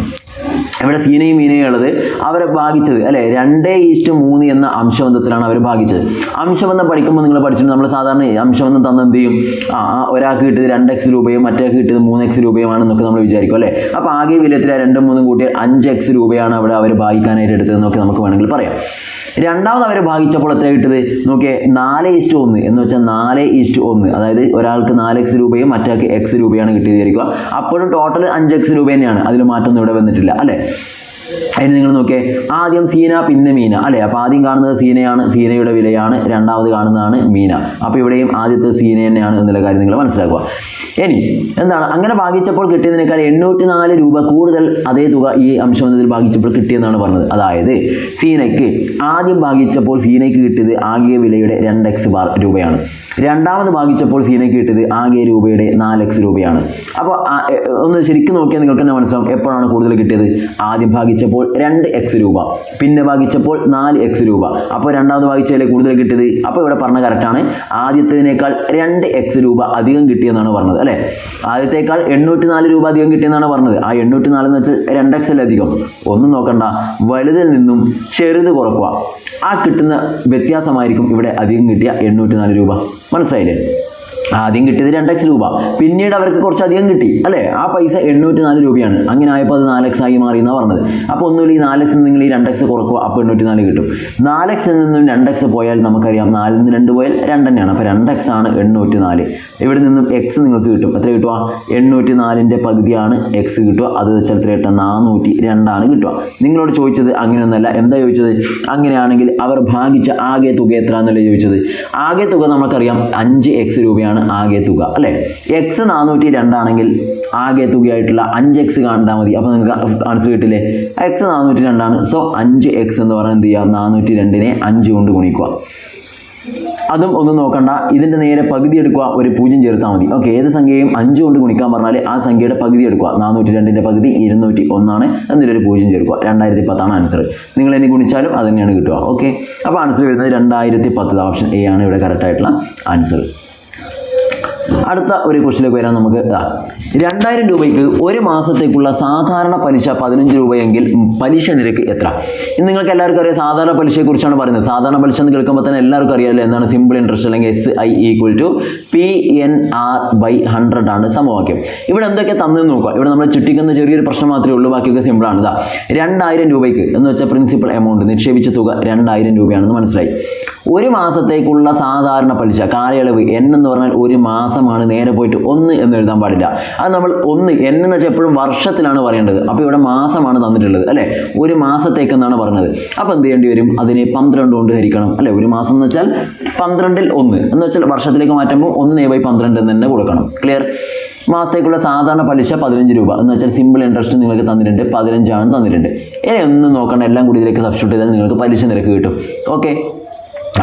ഇവിടെ സീനയും മീനയും ഉള്ളത് അവരെ ഭാഗിച്ചത് അല്ലേ, 2:3 എന്ന അംശബന്ധത്തിലാണ് അവർ ഭാഗിച്ചത്. അംശബന്ധം പഠിക്കുമ്പോൾ നിങ്ങൾ പഠിച്ചിട്ടുണ്ട്, നമ്മൾ സാധാരണ അംശബന്ധം തന്ന എന്ത് ചെയ്യും, ഒരാൾക്ക് കിട്ടിയത് 2x രൂപയും മറ്റേക്ക് കിട്ടിയത് 3x രൂപയുമാണെന്നൊക്കെ നമ്മൾ വിചാരിക്കും അല്ലേ. അപ്പോൾ ആകെ വിലത്തിൽ 2ഉം 3ഉം കൂട്ടിയാൽ 5x രൂപയാണ് അവിടെ അവർ ഭാഗിക്കാനായിട്ട് എടുത്തതെന്നൊക്കെ നമുക്ക് വേണമെങ്കിൽ പറയാം. രണ്ടാമത് അവർ ഭാഗിച്ചപ്പോൾ എത്ര കിട്ടിയത് നോക്കിയേ, 4:1 എന്ന് വെച്ചാൽ 4:1, അതായത് ഒരാൾക്ക് 4x രൂപയും മറ്റേക്ക് x രൂപയാണ് കിട്ടിയതായിരിക്കുക. അപ്പോഴും ടോട്ടൽ 5x രൂപ തന്നെയാണ്, അതിൽ മാറ്റമൊന്നും ഇവിടെ വന്നിട്ടില്ല അല്ലേ. അതിന് നിങ്ങൾ നോക്കിയേ, ആദ്യം സീന പിന്നെ മീന അല്ലേ. അപ്പോൾ ആദ്യം കാണുന്നത് സീനയാണ്, സീനയുടെ വിലയാണ്. രണ്ടാമത് കാണുന്നതാണ് മീന. അപ്പോൾ ഇവിടെയും ആദ്യത്തെ സീന തന്നെയാണ് എന്നുള്ള കാര്യം നിങ്ങൾ മനസ്സിലാക്കുക. ഇനി എന്താണ്, അങ്ങനെ ഭാഗിച്ചപ്പോൾ കിട്ടിയതിനേക്കാൾ 804 രൂപ കൂടുതൽ അതേ തുക ഈ അംശബന്ധത്തിൽ ഭാഗിച്ചപ്പോൾ കിട്ടിയെന്നാണ് പറഞ്ഞത്. അതായത് സീനയ്ക്ക് ആദ്യം ഭാഗിച്ചപ്പോൾ സീനയ്ക്ക് കിട്ടിയത് ആകെ വിലയുടെ 2x രൂപയാണ്. രണ്ടാമത് ഭാഗിച്ചപ്പോൾ സീനയ്ക്ക് കിട്ടിയത് ആകെ രൂപയുടെ 4x രൂപയാണ്. അപ്പോൾ ഒന്ന് ശരിക്കും നോക്കിയാൽ നിങ്ങൾക്ക് തന്നെ മനസ്സിലാവും എപ്പോഴാണ് കൂടുതൽ കിട്ടിയത്. ആദ്യം ഭാഗിച്ചപ്പോൾ 2x രൂപ, പിന്നെ ഭാഗിച്ചപ്പോൾ 4x രൂപ. അപ്പോൾ രണ്ടാമത് ഭാഗിച്ചതിലെ കൂടുതൽ കിട്ടിയത്. അപ്പോൾ ഇവിടെ പറഞ്ഞ കറക്റ്റാണ്, ആദ്യത്തേതിനേക്കാൾ 2x രൂപ അധികം കിട്ടിയെന്നാണ് പറഞ്ഞത് അല്ലേ. ആദ്യത്തേക്കാൾ 804 രൂപ അധികം കിട്ടിയെന്നാണ് പറഞ്ഞത്. ആ 804 എന്ന് വെച്ചാൽ 2x അല്ലേ അധികം. ഒന്നും നോക്കണ്ട, വലുതിൽ നിന്നും ചെറുത് കുറക്കുക, ആ കിട്ടുന്ന വ്യത്യാസമായിരിക്കും ഇവിടെ അധികം കിട്ടിയ 804 രൂപ. മനസ്സിലായില്ലേ? ആദ്യം കിട്ടിയത് 2x രൂപ, പിന്നീട് അവർക്ക് കുറച്ചധികം കിട്ടി അല്ലേ. ആ പൈസ 804 രൂപയാണ്. അങ്ങനെ ആയപ്പോൾ അത് 4x ആയി മാറി എന്നാണ് പറഞ്ഞത്. അപ്പോൾ ഒന്നുമില്ല, ഈ 4x നിങ്ങൾ ഈ 2x കുറക്കുക, അപ്പോൾ 804 കിട്ടും. 4x നിന്നും 2x പോയാൽ നമുക്കറിയാം 4 നിന്ന് 2 പോയാൽ 2 തന്നെയാണ്. അപ്പോൾ 2x ആണ് 804. ഇവിടെ നിന്നും x നിങ്ങൾക്ക് കിട്ടും. എത്ര കിട്ടുക? 804ൻ്റെ പകുതിയാണ് x കിട്ടുക. അത് വെച്ചാൽ എത്ര കിട്ടുക? 402 ആണ് കിട്ടുക. നിങ്ങളോട് ചോദിച്ചത് അങ്ങനെയൊന്നല്ല. എന്താ ചോദിച്ചത്? അങ്ങനെയാണെങ്കിൽ അവർ ഭാഗിച്ച ആകെ തുക എത്ര എന്നല്ലേ ചോദിച്ചത്. ആകെ തുക നമുക്കറിയാം 5x രൂപയാണ് ആകെ തുക അല്ലേ. x 402 ആണെങ്കിൽ ആകെ തുകയായിട്ടുള്ള 5x കണ്ടാൽ മതി. അപ്പോൾ നിങ്ങൾക്ക് ആൻസർ കിട്ടില്ലേ. x 402 ആണ്. സോ 5x എന്ന് പറഞ്ഞാൽ എന്ത് ചെയ്യുക, 402നെ 5 കൊണ്ട് ഗുണിക്കുക. അതും ഒന്നും നോക്കണ്ട, ഇതിൻ്റെ നേരെ പകുതി എടുക്കുക, ഒരു 0 ചേർത്താൽ മതി. ഓക്കെ, ഏത് സംഖ്യയും 5 കൊണ്ട് ഗുണിക്കാൻ പറഞ്ഞാൽ ആ സംഖ്യയുടെ പകുതി എടുക്കുക. 402ൻ്റെ പകുതി 201 ആണ്, എന്നിട്ടൊരു 0 ചേർക്കുക. 2010 ആണ് ആൻസർ. നിങ്ങൾ ഇനി ഗുണിച്ചാലും അത് തന്നെയാണ് കിട്ടുക. ഓക്കെ, അപ്പോൾ ആൻസർ വരുന്നത് 2010. ഓപ്ഷൻ എ ആണ് ഇവിടെ കറക്റ്റായിട്ടുള്ള ആൻസർ. അടുത്ത ഒരു ക്വസ്റ്റിലേക്ക് വരാൻ നമുക്ക് 2000 രൂപയ്ക്ക് ഒരു മാസത്തേക്കുള്ള സാധാരണ പലിശ 15 രൂപയെങ്കിൽ പലിശ നിരക്ക് എത്ര? ഇന്ന് നിങ്ങൾക്ക് എല്ലാവർക്കും അറിയാം സാധാരണ പലിശയെക്കുറിച്ചാണ് പറയുന്നത്. സാധാരണ പലിശ എന്ന് കേൾക്കുമ്പോൾ തന്നെ എല്ലാവർക്കും അറിയാമല്ലോ എന്താണ് സിമ്പിൾ ഇൻട്രസ്റ്റ് അല്ലെങ്കിൽ SI = PNR/100 ആണ് സമവാക്യം. ഇവിടെ എന്തൊക്കെ തന്നെന്ന് നോക്കുക. ഇവിടെ നമ്മൾ ചുറ്റിക്കുന്ന ചെറിയൊരു പ്രശ്നം മാത്രമേ ഉള്ളൂ, ബാക്കിയൊക്കെ സിമ്പിളാണ്. ഇതാ 2000 രൂപയ്ക്ക് എന്ന് വെച്ചാൽ പ്രിൻസിപ്പൽ എമൗണ്ട് നിക്ഷേപിച്ച തുക 2000 രൂപയാണെന്ന് മനസ്സിലായി. ഒരു മാസത്തേക്കുള്ള സാധാരണ പലിശ കാലയളവ് N എന്ന് പറഞ്ഞാൽ ഒരു മാസമാണ്, നേരെ പോയിട്ട് 1 എന്ന് എഴുതാൻ പാടില്ല. അത് നമ്മൾ 1 N എന്ന് വെച്ചാൽ എപ്പോഴും വർഷത്തിലാണ് പറയേണ്ടത്. അപ്പോൾ ഇവിടെ മാസമാണ് തന്നിട്ടുള്ളത് അല്ലേ, ഒരു മാസത്തേക്ക് എന്നാണ് പറഞ്ഞത്. അപ്പോൾ എന്ത് ചെയ്യേണ്ടി വരും, അതിനെ 12 കൊണ്ട് ഹരിക്കണം അല്ലേ. ഒരു മാസം എന്ന് വെച്ചാൽ 12ൽ 1 എന്ന് വെച്ചാൽ വർഷത്തിലേക്ക് മാറ്റുമ്പോൾ 1/12 എന്ന് തന്നെ കൊടുക്കണം. ക്ലിയർ? മാസത്തേക്കുള്ള സാധാരണ പലിശ 15 രൂപ എന്ന് വെച്ചാൽ സിമ്പിൾ ഇൻട്രസ്റ്റ് നിങ്ങൾക്ക് തന്നിട്ടുണ്ട്, 15 ആണ് തന്നിട്ടുണ്ട്. ഇനി ഒന്നും നോക്കണം, എല്ലാം കൂടി ഇതിലേക്ക് സബ്സ്റ്റിറ്റ്യൂട്ട് ചെയ്താൽ നിങ്ങൾക്ക് പലിശ നിരക്ക് കിട്ടും. ഓക്കെ,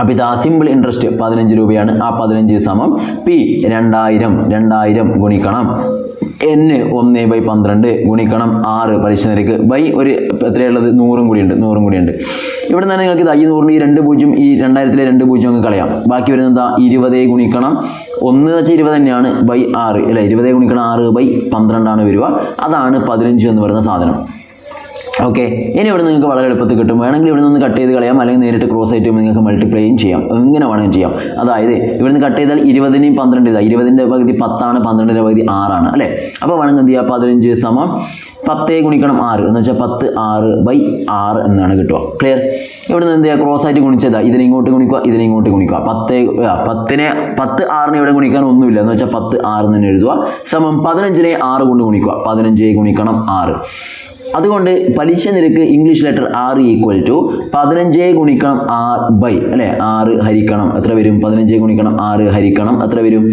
അപ്പോൾ ഇതാ സിമ്പിൾ ഇൻട്രസ്റ്റ് 15 രൂപയാണ്. ആ 15 = P 2000 ഗുണിക്കണം N 1/12 ഗുണിക്കണം 6 പലിശ നിരക്ക് ബൈ ഒരു എത്രയുള്ളത് 100 കൂടിയുണ്ട്. ഇവിടെ നിന്ന് നിങ്ങൾക്ക് ഇതാ ഈ 100 ഈ 2 0 ഈ 2000-ലെ 2 0 അങ്ങ് കളയാം. ബാക്കി വരുന്നത് എന്താ 20 ഗുണിക്കണം 1 വെച്ചാൽ 20 തന്നെയാണ് ബൈ 6 അല്ലേ. 20 ഗുണിക്കണം 6/12 ആണ് വരിക. അതാണ് 15 എന്ന് പറയുന്ന സാധനം. ഓക്കെ, ഇനി ഇവിടെ നിങ്ങൾക്ക് വളരെ എളുപ്പത്തിൽ കിട്ടും. വേണമെങ്കിൽ ഇവിടെ നിന്ന് കട്ട് ചെയ്ത് കളയാം, അല്ലെങ്കിൽ നേരിട്ട് ക്രോസ് ആയിട്ട് നിങ്ങൾക്ക് മൾട്ടിപ്ലൈയും ചെയ്യാം. എങ്ങനെ വേണമെങ്കിലും ചെയ്യാം. അതായത് ഇവിടെ നിന്ന് കട്ട് ചെയ്താൽ 20-നെയും 12 ഇതാ 20-ന്റെ പകുതി 10 ആണ്, 12-ന്റെ പകുതി 6 ആണ് അല്ലേ. അപ്പോൾ വേണമെങ്കിൽ എന്ത് ചെയ്യുക, 15 = 10 ഗുണിക്കണം 6 എന്ന് വെച്ചാൽ 10 6/6 എന്നാണ് കിട്ടുക. ക്ലിയർ? ഇവിടെ നിന്ന് എന്ത് ചെയ്യുക, ക്രോസ് ആയിട്ട് ഗുണിച്ചതാ ഇതിനെ ഇങ്ങോട്ട് ഗുണിക്കുക, ഇതിനെ ഇങ്ങോട്ട് ഗുണിക്കുക. 10 6-നെ ഇവിടെ ഗുണിക്കാൻ ഒന്നുമില്ല എന്ന് വെച്ചാൽ 10 6 എന്ന് തന്നെ എഴുതുക. 15-നെ 6 കൊണ്ട് ഗുണിക്കുക, 15 ഗുണിക്കണം 6. അതുകൊണ്ട് പലിശ നിരക്ക് ഇംഗ്ലീഷ് ലെറ്റർ R = 15 ഗുണിക്കണം 6 അല്ലേ 6 ഹരിക്കണം എത്ര വരും, 15 ഗുണിക്കണം 6 ഹരിക്കണം എത്ര വരും,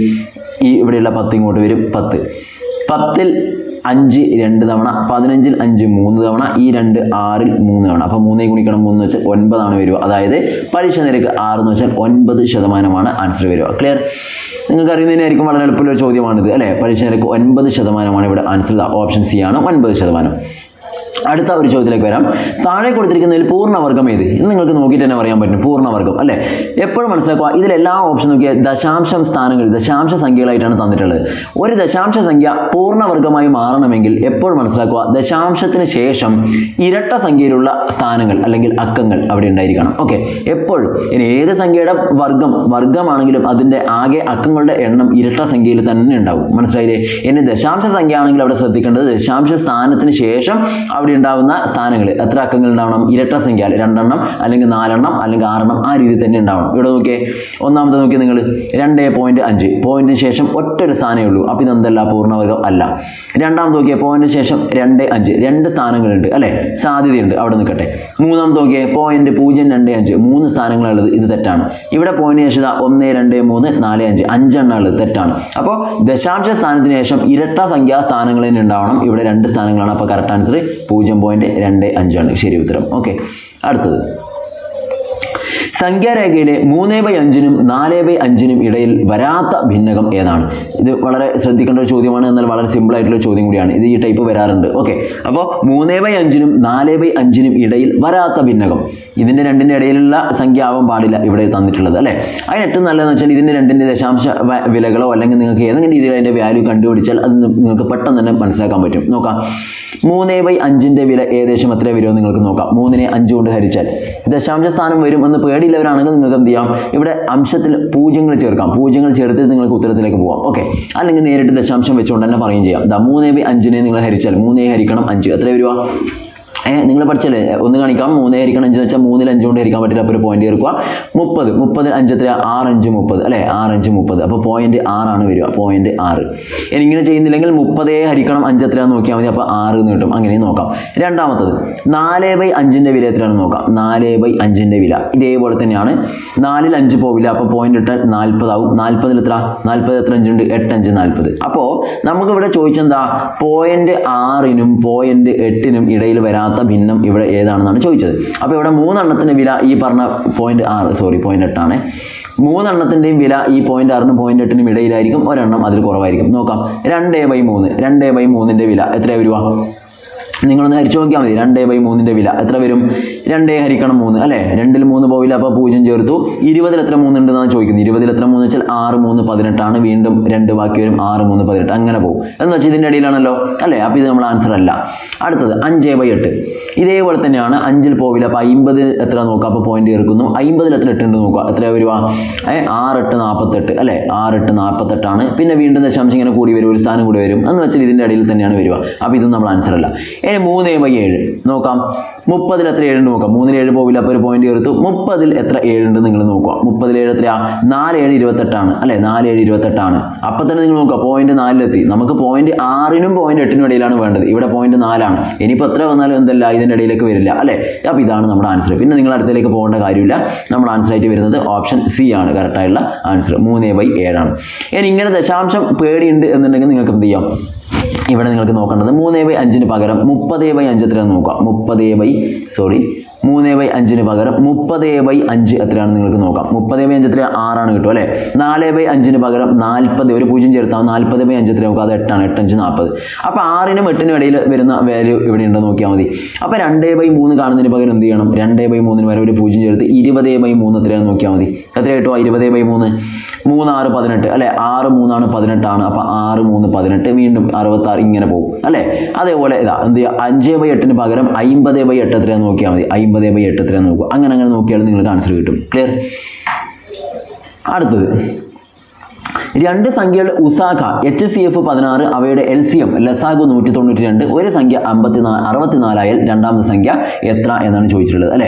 ഈ ഇവിടെയുള്ള 10 ഇങ്ങോട്ട് വരും 10. 10-ൽ 5 2 തവണ, 15-ൽ 5 3 തവണ, ഈ 2 6-ൽ 3 തവണ. അപ്പോൾ 3 ഗുണിക്കണം 3 എന്ന് വെച്ചാൽ 9 ആണ് വരിക. അതായത് പലിശ നിരക്ക് 6 എന്ന് വെച്ചാൽ 9% ആൻസർ വരിക. ക്ലിയർ? നിങ്ങൾക്ക് അറിയുന്നതിനായിരിക്കും വളരെ എളുപ്പമുള്ള ചോദ്യമാണിത് അല്ലേ. പലിശ നിരക്ക് 9% ഇവിടെ ആൻസർ. ഓപ്ഷൻ C ആണ് 9%. അടുത്ത ഒരു ചോദ്യത്തിലേക്ക് വരാം. താഴെ കൊടുത്തിരിക്കുന്നതിൽ പൂർണ്ണവർഗം ഏത് എന്ന് നിങ്ങൾക്ക് നോക്കിയിട്ട് തന്നെ പറയാൻ പറ്റും. പൂർണ്ണവർഗം അല്ലേ. എപ്പോഴും മനസ്സിലാക്കുക, ഇതിലെല്ലാ ഓപ്ഷൻ നോക്കിയാൽ ദശാംശം സ്ഥാനങ്ങൾ ദശാംശ സംഖ്യകളായിട്ടാണ് തന്നിട്ടുള്ളത്. ഒരു ദശാംശ സംഖ്യ പൂർണ്ണവർഗമായി മാറണമെങ്കിൽ എപ്പോഴും മനസ്സിലാക്കുക, ദശാംശത്തിന് ശേഷം ഇരട്ട സംഖ്യയിലുള്ള സ്ഥാനങ്ങൾ അല്ലെങ്കിൽ അക്കങ്ങൾ അവിടെ ഉണ്ടായിരിക്കണം. ഓക്കെ, എപ്പോഴും ഇനി ഏത് സംഖ്യയുടെ വർഗമാണെങ്കിലും അതിൻ്റെ ആകെ അക്കങ്ങളുടെ എണ്ണം ഇരട്ട സംഖ്യയിൽ തന്നെ ഉണ്ടാവും. മനസ്സിലായില്ലേ? ഇനി ദശാംശ സംഖ്യ ആണെങ്കിൽ അവിടെ ശ്രദ്ധിക്കേണ്ടത് ദശാംശ സ്ഥാനത്തിന് ശേഷം അവിടെ ഉണ്ടാവുന്ന സ്ഥാനങ്ങൾ എത്ര അക്കങ്ങൾ ഉണ്ടാവണം, ഇരട്ട സംഖ്യ 2 എണ്ണം അല്ലെങ്കിൽ 4 എണ്ണം അല്ലെങ്കിൽ 6 എണ്ണം, ആ രീതിയിൽ തന്നെ ഉണ്ടാവണം. ഇവിടെ നോക്കിയേ, ഒന്നാമത്തെ നോക്കിയേ നിങ്ങൾ 2.5 പോയിന്റിന് ശേഷം ഒറ്റൊരു സ്ഥാനമേ ഉള്ളൂ. അപ്പോൾ ഇതെന്തല്ല, പൂർണ്ണവർഗം അല്ല. രണ്ടാമത്തെ നോക്കിയേ, പോയിന്റിന് ശേഷം 2.5 2 സ്ഥാനങ്ങളുണ്ട് അല്ലേ, സാധ്യതയുണ്ട്, അവിടെ നിൽക്കട്ടെ. മൂന്നാമത്തെ നോക്കിയേ, 0.025 3 സ്ഥാനങ്ങളുള്ളത്, ഇത് തെറ്റാണ്. ഇവിടെ പോയിന്റ് ശേഷം 1 2 3 4 5 5 എണ്ണം ഉള്ളത്, തെറ്റാണ്. അപ്പോൾ ദശാംശ സ്ഥാനത്തിന് ശേഷം ഇരട്ട സംഖ്യാ സ്ഥാനങ്ങൾ തന്നെ ഉണ്ടാവണം. ഇവിടെ 2 സ്ഥാനങ്ങളാണ്. അപ്പോൾ കറക്റ്റ് ആൻസർ 0.25 ആണ് ശരി ഉത്തരം. ഓക്കെ, അടുത്തത് സംഖ്യാരേഖയിലെ 3/5-നും 4/5-നും ഇടയിൽ വരാത്ത ഭിന്നകം ഏതാണ്? ഇത് വളരെ ശ്രദ്ധിക്കേണ്ട ഒരു ചോദ്യമാണ്, എന്നാൽ വളരെ സിമ്പിൾ ആയിട്ടുള്ള ചോദ്യം കൂടിയാണ്. ഇത് ഈ ടൈപ്പ് വരാറുണ്ട്. ഓക്കെ, അപ്പോൾ 3/5-നും 4/5-നും ഇടയിൽ വരാത്ത ഭിന്നകം, ഇതിൻ്റെ രണ്ടിൻ്റെ ഇടയിലുള്ള സംഖ്യ ആവാൻ പാടില്ല ഇവിടെ തന്നിട്ടുള്ളത് അല്ലേ. അതിന് ഏറ്റവും നല്ലതെന്ന് വെച്ചാൽ ഇതിൻ്റെ രണ്ടിൻ്റെ ദശാംശ വിലകളോ അല്ലെങ്കിൽ നിങ്ങൾക്ക് ഏതെങ്കിലും രീതിയിൽ അതിൻ്റെ വാല്യൂ കണ്ടുപിടിച്ചാൽ അത് നിങ്ങൾക്ക് പെട്ടെന്ന് തന്നെ മനസ്സിലാക്കാൻ പറ്റും. നോക്കാം, 3/5-ന്റെ വില ഏകദേശം എത്ര വരുമോ നിങ്ങൾക്ക് നോക്കാം. 3-നെ 5 കൊണ്ട് ഹരിച്ചാൽ ദശാംശ സ്ഥാനം വരും എന്ന് പേടിയില്ലവരാണെങ്കിൽ നിങ്ങൾക്ക് എന്ത് ചെയ്യാം, ഇവിടെ അംശത്തിൽ 0 ചേർക്കാം. 0 ചേർത്ത് നിങ്ങൾക്ക് ഉത്തരത്തിലേക്ക് പോകാം. ഓക്കെ, അല്ലെങ്കിൽ നേരിട്ട് ദശാംശം വെച്ചുകൊണ്ട് തന്നെ പറയുകയും ചെയ്യാം. 3/5-നെ നിങ്ങൾ ഹരിച്ചാൽ 3 ഹരിക്കണം 5 എത്ര വരിക? നിങ്ങൾ പഠിച്ചല്ലേ, ഒന്ന് കാണിക്കാം. 3 ഹരിക്കണം 5 എന്ന് വെച്ചാൽ 3-ൽ 5 കൊണ്ട് ഹരിക്കാൻ പറ്റില്ല. അപ്പോൾ ഒരു പോയിന്റ് ചേർക്കുക. 30 30-ൽ 5 എത്ര? 6 5 30 അല്ലേ, 6 5 30. അപ്പോൾ 0.6 ആണ് വരിക, 0.6. ഇനി ഇങ്ങനെ ചെയ്യുന്നില്ലെങ്കിൽ 30 ഹരിക്കണം 5 എത്രയാണെന്ന് നോക്കിയാൽ മതി. അപ്പോൾ 6 എന്ന് കിട്ടും. അങ്ങനെ നോക്കാം. രണ്ടാമത്തത് 4/5-ന്റെ വില എത്രയാണെന്ന് നോക്കാം. 4/5-ന്റെ വില ഇതേപോലെ തന്നെയാണ്. 4-ൽ 5 പോവില്ല. അപ്പോൾ പോയിന്റ് ഇട്ടാൽ 40 ആവും. 40-ൽ എത്ര? 40 എത്ര 5 ഉണ്ട്? 8 5 40. അപ്പോൾ നമുക്കിവിടെ ചോദിച്ചെന്താ, 0.6-നും 0.8-നും ഇടയിൽ വരാത്ത ഭിന്നം ഇവിടെ ഏതാണെന്നാണ് ചോദിച്ചത്. അപ്പോൾ ഇവിടെ 3 എണ്ണത്തിൻ്റെ വില ഈ പറഞ്ഞ 0.8 ആണ്. 3 എണ്ണത്തിൻ്റെയും വില ഈ 0.6-നും 0.8-നും ഇടയിലായിരിക്കും. ഒരെണ്ണം അതിൽ കുറവായിരിക്കും. നോക്കാം, 2/3 2/3-ന്റെ വില എത്രയാണ് വരിക? നിങ്ങളൊന്ന് ഹരിച്ചു നോക്കിയാൽ മതി. 2/3 വില എത്ര വരും? 2 ഹരിക്കണം 3 അല്ലേ? 2ൽ 3 പോവില്ല, അപ്പോൾ 0 ചേർത്തു. 20ൽ എത്ര 3 ഉണ്ടെന്നാണ് ചോദിക്കുന്നത്. 20ൽ എത്ര 3 വെച്ചാൽ 6 3 18 ആണ്. വീണ്ടും 2 ബാക്കി വരും. 6 3 18 അങ്ങനെ പോകും. എന്ന് വെച്ചാൽ ഇതിൻ്റെ ഇടയിലാണല്ലോ അല്ലേ? അപ്പോൾ ഇത് നമ്മൾ ആൻസർ അല്ല. അടുത്തത് 5/8. ഇതേപോലെ തന്നെയാണ്. 5ൽ പോവില്ല, അപ്പോൾ 50 എത്ര നോക്കുക, അപ്പോൾ പോയിന്റ് ചേർക്കുന്നു. 50ൽ എത്ര 8 ഉണ്ട് നോക്കുക, എത്രയാണ് വരിക? 6 8 48 അല്ലേ? 6 8 48 ആണ്. പിന്നെ വീണ്ടും ദശാംശം ഇങ്ങനെ കൂടി വരും, ഒരു സ്ഥാനം കൂടി വരും. എന്ന് വെച്ചാൽ ഇതിൻ്റെ ഇടയിൽ തന്നെയാണ് വരിക. അപ്പോൾ ഇതും നമ്മൾ ആൻസർ അല്ല. 3/7 നോക്കാം. 30ൽ എത്ര 7 ഉണ്ട് നോക്കാം. 3ൽ 7 പോവില്ല, അപ്പോൾ ഒരു പോയിന്റ് ചേർത്തു. 30ൽ എത്ര 7 ഉണ്ട് നിങ്ങൾ നോക്കുക. 30ൽ 7 എത്രയാ? 4 7 28 ആണ് അല്ലേ? 4 7 28 ആണ്. അപ്പം തന്നെ നിങ്ങൾ നോക്കുക, പോയിന്റ് 4ലെത്തി. നമുക്ക് പോയിന്റ് 6നും പോയിന്റ് 8നും ഇടയിലാണ് വേണ്ടത്. ഇവിടെ പോയിന്റ് 4 ആണ്. ഇനിയിപ്പോൾ എത്ര വന്നാലും എന്തല്ല ഇതിൻ്റെ ഇടയിലേക്ക് വരില്ല അല്ലേ? അപ്പോൾ ഇതാണ് നമ്മുടെ ആൻസർ. പിന്നെ നിങ്ങൾ അടുത്തേക്ക് പോകേണ്ട കാര്യമില്ല. നമ്മുടെ ആൻസർ ആയിട്ട് വരുന്നത് ഓപ്ഷൻ സി ആണ് കറക്റ്റായിട്ടുള്ള ആൻസർ. 3/7 ആണ്. ഇനി ഇങ്ങനെ ദശാംശം പേടിയുണ്ട് എന്നുണ്ടെങ്കിൽ നിങ്ങൾക്ക് എന്ത് ചെയ്യാം? ഇവിടെ നിങ്ങൾക്ക് നോക്കേണ്ടത് 3/5 പകരം 30/5 എത്രയാണെന്ന് നോക്കാം. 3/5 പകരം 30/5 എത്രയാണെന്ന് നിങ്ങൾക്ക് നോക്കാം. 30/5 എത്ര? 6 ആണ് കിട്ടും അല്ലേ? 4/5 പകരം 40, ഒരു 0 ചേർത്താൽ 40/5 എത്ര നോക്കാം? അത് 8 ആണ്. 8 5 40. അപ്പോൾ 6നും 8നും ഇടയിൽ വരുന്ന വാല്യൂ ഇവിടെ ഉണ്ടോ നോക്കിയാൽ മതി. അപ്പോൾ 2/3 കാണുന്നതിന് പകരം എന്ത് ചെയ്യണം? 2/3 വരെ ഒരു 0 ചേർത്ത് 20/3 എത്രയാണെന്ന് നോക്കിയാൽ മതി. എത്ര കിട്ടുമോ? 20/3 3 6 18 അല്ലേ? 6 3 ആണ് 18 ആണ്. അപ്പോൾ 6 3 18 വീണ്ടും 66 ഇങ്ങനെ പോകും അല്ലേ? അതേപോലെ ഇതാ എന്ത് ചെയ്യുക? 5/8 പകരം 50/8 എത്രയാണെന്ന് നോക്കിയാൽ മതി. 50/8 എത്രയാണെന്ന് നോക്കുക. അങ്ങനെ നോക്കിയാൽ നിങ്ങൾക്ക് ആൻസർ കിട്ടും. ക്ലിയർ? അടുത്തത് 2 സംഖ്യകളുടെ ഉസാഖ HCF 16, അവയുടെ LCM ലസാഗു 192, ഒരു സംഖ്യ 64 ആയാൽ രണ്ടാമത്തെ സംഖ്യ എത്ര എന്നാണ് ചോദിച്ചിട്ടുള്ളത് അല്ലേ?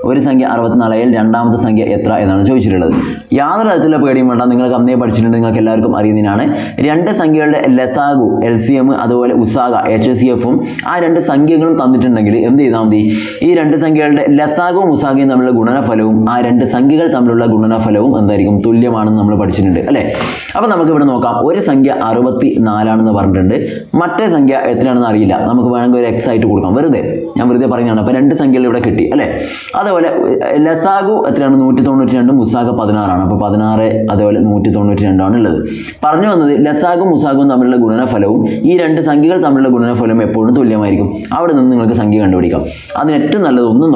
ഒരു സംഖ്യ 64 ആയാൽ രണ്ടാമത്തെ സംഖ്യ എത്ര എന്നാണ് ചോദിച്ചിട്ടുള്ളത്. യാതൊരു തരത്തിലുള്ള പേടിയും വേണ്ട. നിങ്ങൾക്ക് അന്നേ പഠിച്ചിട്ടുണ്ട്, നിങ്ങൾക്ക് എല്ലാവർക്കും അറിയുന്നതിനാണ്. 2 സംഖ്യകളുടെ ലസാഗു LCM അതുപോലെ ഉസാഖ HCFും ആ 2 സംഖ്യകളും തന്നിട്ടുണ്ടെങ്കിൽ എന്ത് ചെയ്താൽ മതി? ഈ 2 സംഖ്യകളുടെ ലസാഗും ഉസാഖയും തമ്മിലുള്ള ഗുണനഫലവും ആ 2 സംഖ്യകൾ തമ്മിലുള്ള ഗുണനഫലവും എന്തായിരിക്കും? തുല്യമാണെന്ന് നമ്മൾ പഠിച്ചിട്ടുണ്ട് അല്ലേ? അപ്പോൾ നമുക്ക് ഇവിടെ നോക്കാം. ഒരു സംഖ്യ 64 ആണെന്ന് പറഞ്ഞിട്ടുണ്ട്. മറ്റേ സംഖ്യ എത്രയാണെന്ന് അറിയില്ല. നമുക്ക് വേണമെങ്കിൽ ഒരു എക്സ് ആയിട്ട് കൊടുക്കാം. ഞാൻ വെറുതെ പറഞ്ഞതാണ്. അപ്പോൾ 2 സംഖ്യകൾ ഇവിടെ കിട്ടി അല്ലേ? അതുപോലെ ലസാഗു എത്രയാണ്? 192, മുസാഖ 16 ആണ്. അപ്പോൾ 16 അതുപോലെ 192 ആണ് ഉള്ളത്. പറഞ്ഞു വന്നത് ലസാഗും മുസാഖും തമ്മിലുള്ള ഗുണനഫലവും ഈ 2 സംഖ്യകൾ തമ്മിലുള്ള ഗുണനഫലവും എപ്പോഴും തുല്യമായിരിക്കും. അവിടെ നിന്ന് നിങ്ങൾക്ക് സംഖ്യ കണ്ടുപിടിക്കാം. അതിന് ഏറ്റവും നല്ലത് ഒന്നും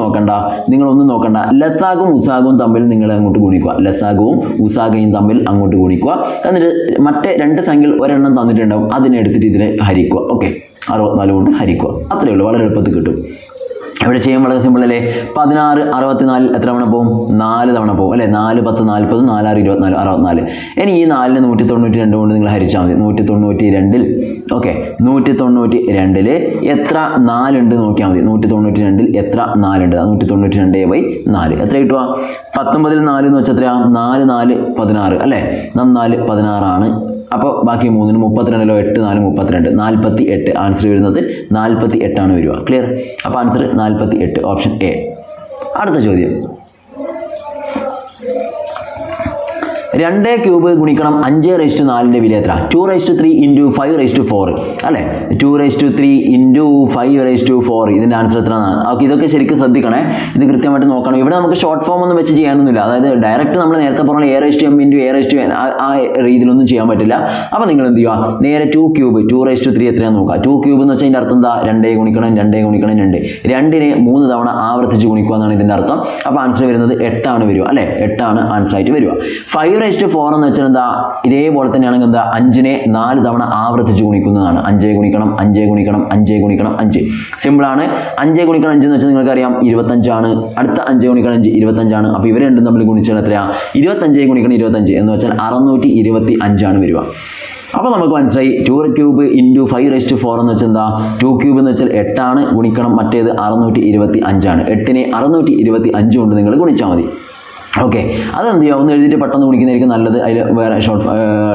നോക്കണ്ട, ലസാഗും ഉസാഖും തമ്മിൽ നിങ്ങൾ അങ്ങോട്ട് ഗുണിക്കുക. ലസാഗുവും ഉസാഖയും തമ്മിൽ അങ്ങോട്ട് ഗുണിക്കുക. എന്നിട്ട് മറ്റേ 2 സംഖ്യകൾ ഒരെണ്ണം തന്നിട്ടുണ്ടാവും, അതിനെ എടുത്തിട്ട് ഇതിനെ ഹരിക്കുക. ഓക്കെ, 64 കൊണ്ട് ഹരിക്കുക. അത്രയേ ഉള്ളൂ. വളരെ എളുപ്പത്തിൽ കിട്ടും. ഇവിടെ ചെയ്യാൻ വളരെ സിമ്പിൾ അല്ലേ? 16 64 എത്ര തവണ പോകും? 4 തവണ പോകും അല്ലേ? 4 10 40, 4 6 24, 64. ഇനി ഈ 4നെ 192 കൊണ്ട് നിങ്ങൾ ഹരിച്ചാൽ മതി. 192 ഓക്കെ, 192 എത്ര 4 ഉണ്ട് നോക്കിയാൽ മതി. 192 എത്ര 4 ഉണ്ട്? 192/4 എത്ര കിട്ടുക? 19ൽ 4 എന്ന് വെച്ചാൽ എത്രയാണ്? 4 4 16 അല്ലേ? 4 16 ആണ്. അപ്പോൾ ബാക്കി 3ന് 32, 8 4 32, 48. ആൻസർ വരുന്നത് 48 ആണ് വരിക. ക്ലിയർ? അപ്പോൾ ആൻസർ 48, ഓപ്ഷൻ എ. അടുത്ത ചോദ്യം, 2 ക്യൂബ് ഗുണിക്കണം 5/4 വില എത്ര? 2/3 × 5/4 അല്ലേ? 2/3 × 5/4 ഇതിൻ്റെ ആൻസർ എത്ര? ഓക്കെ, ഇതൊക്കെ ശരിക്കും ശ്രദ്ധിക്കണേ. ഇത് കൃത്യമായിട്ട് നോക്കണം. ഇവിടെ നമുക്ക് ഷോർട്ട് ഫോം ഒന്നും വെച്ച് ചെയ്യാനൊന്നുമില്ല. അതായത് ഡയറക്റ്റ് നമ്മൾ നേരത്തെ പറഞ്ഞ A/m × A/n ആ രീതിയിലൊന്നും ചെയ്യാൻ പറ്റില്ല. അപ്പോൾ നിങ്ങൾ എന്ത് ചെയ്യുക? നേരെ 2 ക്യൂബ് 2/3 എത്രയാണെന്ന് നോക്കുക. 2 ക്യൂബ് എന്ന് വെച്ചാൽ ഇതിൻ്റെ അർത്ഥം എന്താ? 2 ഗുണിക്കണം 2 ഗുണിക്കണം 2. 2നെ 3 തവണ ആവർത്തിച്ച് ഗുണിക്കുക എന്നാണ് ഇതിൻ്റെ അർത്ഥം. അപ്പോൾ ആൻസർ വരുന്നത് 8 ആണ് വരിക അല്ലേ? 8 ആണ് ആൻസർ ആയിട്ട് വരിക. 5/4 എന്ന് വെച്ചാൽ എന്താ? ഇതേപോലെ തന്നെയാണെങ്കിൽ എന്താ? 5നെ 4 തവണ ആവർത്തിച്ച് ഗുണിക്കുന്നതാണ്. 5 ഗുണിക്കണം 5 ഗുണിക്കണം 5 ഗുണിക്കണം 5. സിമ്പിളാണ്. 5 ഗുണിക്കണം 5 എന്ന് വെച്ചാൽ നിങ്ങൾക്കറിയാം 25 ആണ്. അടുത്ത 5 ഗുണിക്കണം 5 25 ആണ്. അപ്പോൾ ഇവർ രണ്ടും തമ്മിൽ ഗുണിച്ചാൽ എത്രയാണ്? 25 ഗുണിക്കണം 25 എന്ന് വെച്ചാൽ 625 ആണ് വരിക. അപ്പോൾ നമുക്ക് മനസ്സിലായി 2 ക്യൂബ് × 5/4 എന്ന് വെച്ചാൽ എന്താ? 2 ക്യൂബ് എന്ന് വെച്ചാൽ 8 ആണ്. ഗുണിക്കണം മറ്റേത് 625 ആണ്. 8നെ 625 കൊണ്ട് നിങ്ങൾ ഗുണിച്ചാൽ മതി. ഓക്കെ, അതെന്ത് ചെയ്യുക? ഒന്ന് എഴുതിയിട്ട് പെട്ടെന്ന് ഗുണിക്കുന്നതായിരിക്കും നല്ലത്. അതിൽ വേറെ ഷോർട്ട്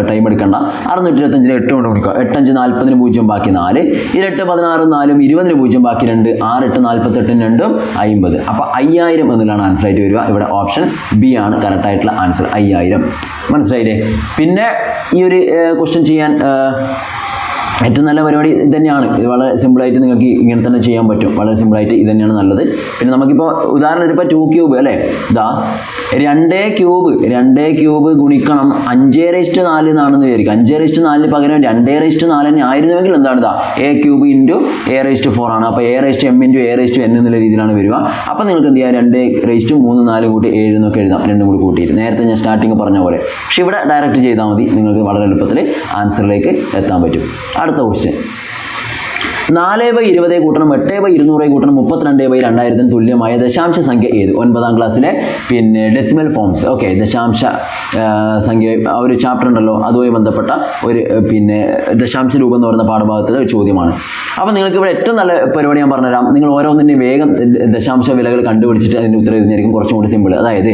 ടൈം എടുക്കണ്ട. 625 8 കൊണ്ട് ഗുണിക്കുക. 8 5 40 0 ബാക്കി 4. 8 16 4 20 0 ബാക്കി 2. 6 8 48 2 50. അപ്പോൾ 5000 എന്നുള്ളതാണ് ആൻസർ ആയിട്ട് വരിക. ഇവിടെ ഓപ്ഷൻ ബി ആണ് കറക്റ്റ് ആയിട്ടുള്ള ആൻസർ. 5000. മനസ്സിലായില്ലേ? പിന്നെ ഈ ഒരു ക്വസ്റ്റ്യൻ ചെയ്യാൻ ഏറ്റവും നല്ല പരിപാടി ഇത് തന്നെയാണ്. ഇത് വളരെ സിമ്പിളായിട്ട് നിങ്ങൾക്ക് ഇങ്ങനെ തന്നെ ചെയ്യാൻ പറ്റും. വളരെ സിമ്പിളായിട്ട് ഇത് തന്നെയാണ് നല്ലത്. പിന്നെ നമുക്കിപ്പോൾ ഉദാഹരണത്തിന് ഇപ്പോൾ 2 ക്യൂബ് അല്ലേ, ഇതാ 2 ക്യൂബ് ഗുണിക്കണം 5/4 എന്നാണെന്ന് വിചാരിക്കുക. 5/4 പകരം 2/4 തന്നെ ആയിരുന്നുവെങ്കിൽ എന്താണ് ഇതാ a ക്യൂബ് ഇൻറ്റു a/4 ആണ്. അപ്പോൾ a/m ഇൻറ്റു a/n എന്നുള്ള രീതിയിലാണ് വരിക. അപ്പോൾ നിങ്ങൾക്ക് എന്ത് ചെയ്യാം, 2/3 4 കൂട്ടി 7 എന്നൊക്കെ എഴുതാം, രണ്ടും കൂടി കൂട്ടിയിട്ട് നേരത്തെ ഞാൻ സ്റ്റാർട്ടിങ് പറഞ്ഞ പോലെ. പക്ഷേ ഇവിടെ ഡയറക്റ്റ് ചെയ്താൽ മതി, നിങ്ങൾക്ക് വളരെ എളുപ്പത്തിൽ ആൻസറിലേക്ക് എത്താൻ പറ്റും. അടുത്ത ക്വസ്റ്റ്യൻ, 4/20 കൂട്ടണം 8/200 കൂട്ടണം 32/2000 തുല്യമായ ദശാംശ സംഖ്യ ഏത്? 9ാം ക്ലാസ്സിലെ പിന്നെ ഡെസിമൽ ഫോംസ്. ഓക്കെ, ദശാംശ സംഖ്യ ആ ഒരു ചാപ്റ്റർ ഉണ്ടല്ലോ, അതുമായി ബന്ധപ്പെട്ട ഒരു പിന്നെ ദശാംശ രൂപം എന്ന് പറയുന്ന പാഠഭാഗത്തിലെ ഒരു ചോദ്യമാണ്. അപ്പോൾ നിങ്ങൾക്ക് ഇവിടെ ഏറ്റവും നല്ല പരിപാടി ഞാൻ പറഞ്ഞുതരാം. നിങ്ങൾ ഓരോന്നിൻ്റെയും വേഗം ദശാംശ വിലകൾ കണ്ടുപിടിച്ചിട്ട് അതിൻ്റെ ഉത്തരം എഴുതുന്നതായിരിക്കും കുറച്ചും കൂടി സിമ്പിൾ. അതായത്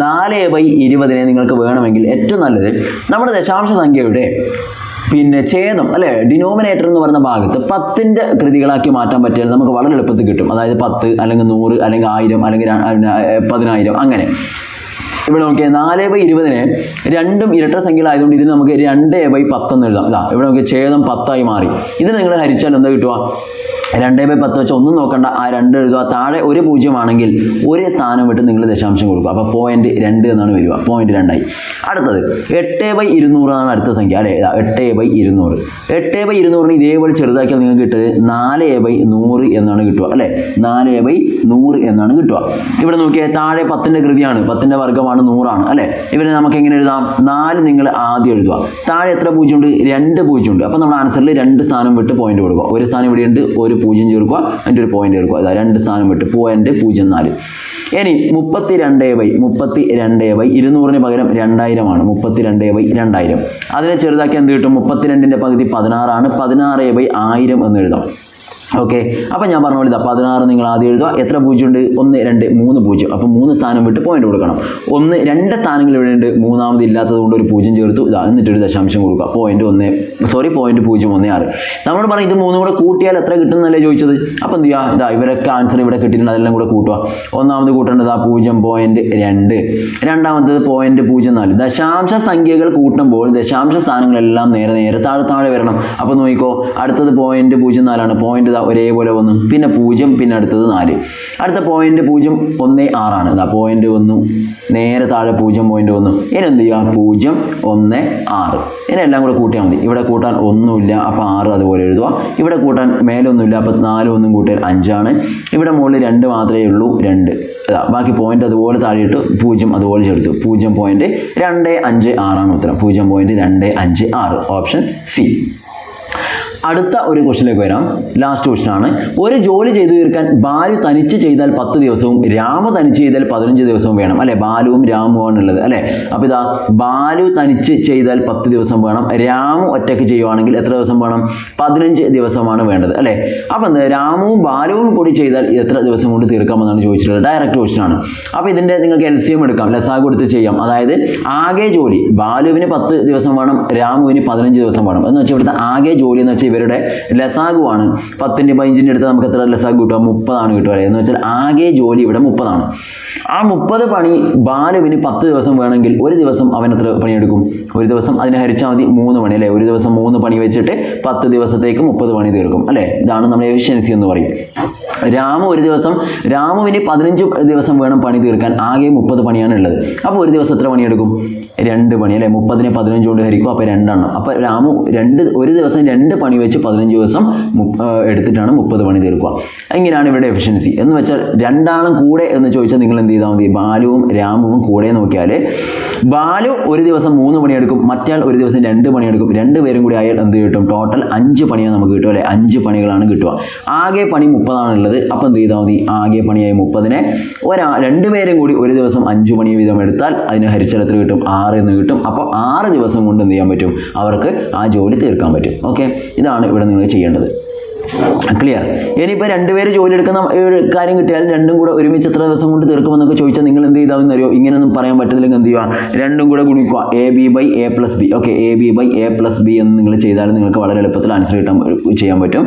4/20 നിങ്ങൾക്ക് വേണമെങ്കിൽ ഏറ്റവും നല്ലത് നമ്മുടെ ദശാംശ സംഖ്യയുടെ പിന്നെ ഛേദം അല്ലേ, ഡിനോമിനേറ്റർ എന്ന് പറയുന്ന ഭാഗത്ത് 10ന്റെ കൃതികളാക്കി മാറ്റാൻ പറ്റിയാൽ നമുക്ക് വളരെ എളുപ്പത്തിൽ കിട്ടും. അതായത് 10 അല്ലെങ്കിൽ 100 അല്ലെങ്കിൽ 1000 അല്ലെങ്കിൽ 10,000 അങ്ങനെ. ഇവിടെ നോക്കിയാൽ 4/20 രണ്ടും ഇരട്ട സംഖ്യകളായതുകൊണ്ട് ഇതിന് നമുക്ക് 2/10 എന്ന് എഴുതാം. ഇതാ ഇവിടെ നോക്കിയാൽ ഛേദം 10 മാറി. ഇതിന് നിങ്ങൾ ഹരിച്ചാൽ എന്താ കിട്ടുക? 2/10 വെച്ച് ഒന്നും നോക്കണ്ട, ആ 2 എഴുതുക. താഴെ ഒരു 0 ആണെങ്കിൽ ഒരു സ്ഥാനം വിട്ട് നിങ്ങൾ ദശാംശം കൊടുക്കുക. അപ്പോൾ 0.2 എന്നാണ് വരിക, 0.2 ആയി. അടുത്തത് 8/200 ആണ് അടുത്ത സംഖ്യ അല്ലേ. 8/200 8/200 ഇതേപോലെ ചെറുതാക്കിയാൽ നിങ്ങൾക്ക് കിട്ടുന്നത് 4/100 എന്നാണ് കിട്ടുക അല്ലേ. 4/100 എന്നാണ് കിട്ടുക. ഇവിടെ നോക്കിയാൽ താഴെ 10ന്റെ കൃതിയാണ്, 10ന്റെ വർഗ്ഗമാണ് 100 ആണ് അല്ലേ. ഇവരെ നമുക്ക് എങ്ങനെ എഴുതാം? 4 നിങ്ങൾ ആദ്യം എഴുതുക. താഴെ എത്ര 0 ഉണ്ട്? 2 0 ഉണ്ട്. അപ്പോൾ നമ്മുടെ ആൻസറിൽ 2 സ്ഥാനം വിട്ട് പോയിന്റ് കൊടുക്കുക. ഒരു സ്ഥാനം ഇവിടെയുണ്ട്, ഒരു 0 ചേർക്കുക, അതിൻ്റെ ഒരു പോയിന്റ് ചേർക്കുക. അതാ 2 സ്ഥാനം വിട്ട് 0.04. ഇനി 32/200 പകരം 2000 ആണ്. 32/2000 അതിനെ ചെറുതാക്കി എന്ത് കിട്ടും? 32ന്റെ പകുതി 16 ആണ്. 16/1000 എന്ന് എഴുതാം. ഓക്കെ, അപ്പം ഞാൻ പറഞ്ഞ പോലെ 16 നിങ്ങൾ ആദ്യം എഴുതുക. എത്ര 0 ഉണ്ട്? 1 2 3 0. അപ്പോൾ 3 സ്ഥാനം വിട്ട് പോയിന്റ് കൊടുക്കണം. 2 സ്ഥാനങ്ങൾ ഇവിടെ ഉണ്ട്, മൂന്നാമത് ഇല്ലാത്തത് കൊണ്ട് ഒരു 0 ചേർത്തു. ഇതാ എന്നിട്ടൊരു ദശാംശം കൊടുക്കുക. 0.016. നമ്മൾ പറയും ഇത് 3 കൂടെ കൂട്ടിയാൽ എത്ര കിട്ടുന്നല്ലേ ചോദിച്ചത്. അപ്പോൾ എന്ത് ചെയ്യുക? ഇതാ ഇവരൊക്കെ ആൻസർ ഇവിടെ കിട്ടിയിട്ടുണ്ട്, അതെല്ലാം കൂടെ കൂട്ടുക. ഒന്നാമത് കൂട്ടേണ്ടത് 0.2, രണ്ടാമത്തത് 0.04. ദശാംശ സംഖ്യകൾ കൂട്ടുമ്പോൾ ദശാംശ സ്ഥാനങ്ങളെല്ലാം നേരെ താഴെ വരണം. അപ്പോൾ നോക്കിക്കോ, അടുത്തത് 0.04 ആണ്. പോയിന്റ് ഒരേപോലെ വന്നു, പിന്നെ 0, പിന്നെ അടുത്തത് 4. അടുത്ത 0.016 ആണ്. ഇതാ 0.1 നേരെ താഴെ 0.1. ഇനി എന്ത് ചെയ്യുക? 0.16. ഇനി എല്ലാം കൂടെ കൂട്ടിയാൽ മതി. ഇവിടെ കൂട്ടാൻ ഒന്നുമില്ല, അപ്പോൾ 6 അതുപോലെ എഴുതുക. ഇവിടെ കൂട്ടാൻ മേലെ ഒന്നുമില്ല, അപ്പോൾ 4 1 കൂട്ടിയാൽ 5 ആണ്. ഇവിടെ മുകളിൽ 2 മാത്രമേ ഉള്ളൂ, 2. ബാക്കി പോയിന്റ് അതുപോലെ താഴെയിട്ട് 0 അതുപോലെ ചേർത്തു. 0.256 ആണ് ഉത്തരം. 0.256 ഓപ്ഷൻ സി. അടുത്ത ഒരു ക്വസ്റ്റിലേക്ക് വരാം. ലാസ്റ്റ് ക്വസ്റ്റൻ ആണ്. ഒരു ജോലി ചെയ്തു തീർക്കാൻ ബാലു തനിച്ച് ചെയ്താൽ 10 ദിവസവും രാമു തനിച്ച് ചെയ്താൽ 15 ദിവസവും വേണം അല്ലെ. ബാലുവും രാമുവാണ് ഉള്ളത് അല്ലെ. അപ്പോൾ ഇതാ ബാലു തനിച്ച് ചെയ്താൽ 10 ദിവസം വേണം, രാമു ഒറ്റയ്ക്ക് ചെയ്യുവാണെങ്കിൽ എത്ര ദിവസം വേണം? 15 ദിവസമാണ് വേണ്ടത് അല്ലെ. അപ്പോൾ എന്താ രാമുവും ബാലുവും കൂടി ചെയ്താൽ എത്ര ദിവസം കൊണ്ട് തീർക്കാമെന്നാണ് ചോദിച്ചിട്ടുള്ളത്. ഡയറക്റ്റ് ക്വസ്റ്റൻ ആണ്. അപ്പോൾ ഇതിൻ്റെ നിങ്ങൾക്ക് LCM എടുക്കാം, ലസാഗു കൊടുത്ത് ചെയ്യാം. അതായത് ആകെ ജോലി ബാലുവിന് 10 ദിവസം വേണം, രാമുവിന് 15 ദിവസം വേണം എന്ന് വെച്ചാൽ ഇവിടുത്തെ ആകെ ജോലി എന്ന് വെച്ചാൽ ഇവരുടെ ലസാഗുവാണ്. 10ന്റെ 15ന്റെ അടുത്ത് നമുക്ക് എത്ര ലസാഗു കിട്ടുക? 30 ആണ് കിട്ടുക അല്ലേ. എന്ന് വെച്ചാൽ ആകെ ജോലി ഇവിടെ 30 ആണ്. ആ 30 പണി ബാലുവിന് 10 ദിവസം വേണമെങ്കിൽ ഒരു ദിവസം അവൻ എത്ര പണിയെടുക്കും? ഒരു ദിവസം അതിനെ ഹരിച്ചാൽ മതി 3 പണി അല്ലേ. ഒരു ദിവസം 3 പണി വെച്ചിട്ട് 10 ദിവസത്തേക്ക് 30 പണി തീർക്കും അല്ലേ. ഇതാണ് നമ്മുടെ എഫിഷ്യൻസി എന്ന് പറയും. രാമുവിന് 15 ദിവസം വേണം പണി തീർക്കാൻ, ആകെ 30 പണിയാണ് ഉള്ളത്. അപ്പോൾ ഒരു ദിവസം എത്ര പണിയെടുക്കും? 2 പണി അല്ലേ. 30നെ 15 കൊണ്ട് ഹരിക്കും, അപ്പോൾ 2 എണ്ണം. അപ്പോൾ രാമു ഒരു ദിവസം 2 പണി വെച്ച് 15 ദിവസം എടുത്തിട്ടാണ് 30 പണി തീർക്കുക. ഇങ്ങനെയാണ് ഇവിടെ എഫിഷ്യൻസി. എന്ന് വെച്ചാൽ രണ്ടാളും കൂടെ എന്ന് ചോദിച്ചാൽ നിങ്ങൾ എന്ത് ചെയ്താൽ മതി? ബാലുവും രാമുവും കൂടെ നോക്കിയാൽ ബാലു ഒരു ദിവസം 3 പണിയെടുക്കും, മറ്റയാൾ ഒരു ദിവസം 2 പണിയെടുക്കും. 2 പേരും കൂടി ആയാൽ എന്ത് കിട്ടും? ടോട്ടൽ 5 പണിയാണ് നമുക്ക് കിട്ടും അല്ലേ. 5 പണികളാണ് കിട്ടുക. ആകെ പണി 30 ആണുള്ളത്. അപ്പോൾ എന്ത് ചെയ്താൽ മതി? ആകെ പണിയായി 30നെ 2 പേരും കൂടി ഒരു ദിവസം 5 പണി വീതം എടുത്താൽ അതിന് ഹരിച്ചാൽ എത്ര കിട്ടും? 6 എന്ന് കിട്ടും. അപ്പോൾ 6 ദിവസം കൊണ്ട് എന്ത് ചെയ്യാൻ പറ്റും? അവർക്ക് ആ ജോലി തീർക്കാൻ പറ്റും. ഓക്കെ, ഇതാണ് ഇവിടെ നിങ്ങൾ ചെയ്യേണ്ടത്. ക്ലിയർ. ഇനിയിപ്പോൾ രണ്ടുപേര് ജോലി എടുക്കുന്ന ഒരു കാര്യം കിട്ടിയാൽ രണ്ടും കൂടെ ഒരുമിച്ച് എത്ര ദിവസം കൊണ്ട് തീർക്കുമെന്നൊക്കെ ചോദിച്ചാൽ നിങ്ങൾ എന്ത് ചെയ്താമെന്ന് അറിയോ? ഇങ്ങനെയൊന്നും പറയാൻ പറ്റത്തില്ലെങ്കിൽ എന്ത് ചെയ്യുക? രണ്ടും കൂടെ ഗുണിക്കുക. AB/A+B. ഓക്കെ, AB/A+B എന്ന് നിങ്ങൾ ചെയ്താൽ നിങ്ങൾക്ക് വളരെ എളുപ്പത്തിൽ ആൻസർ ചെയ്യാൻ പറ്റും.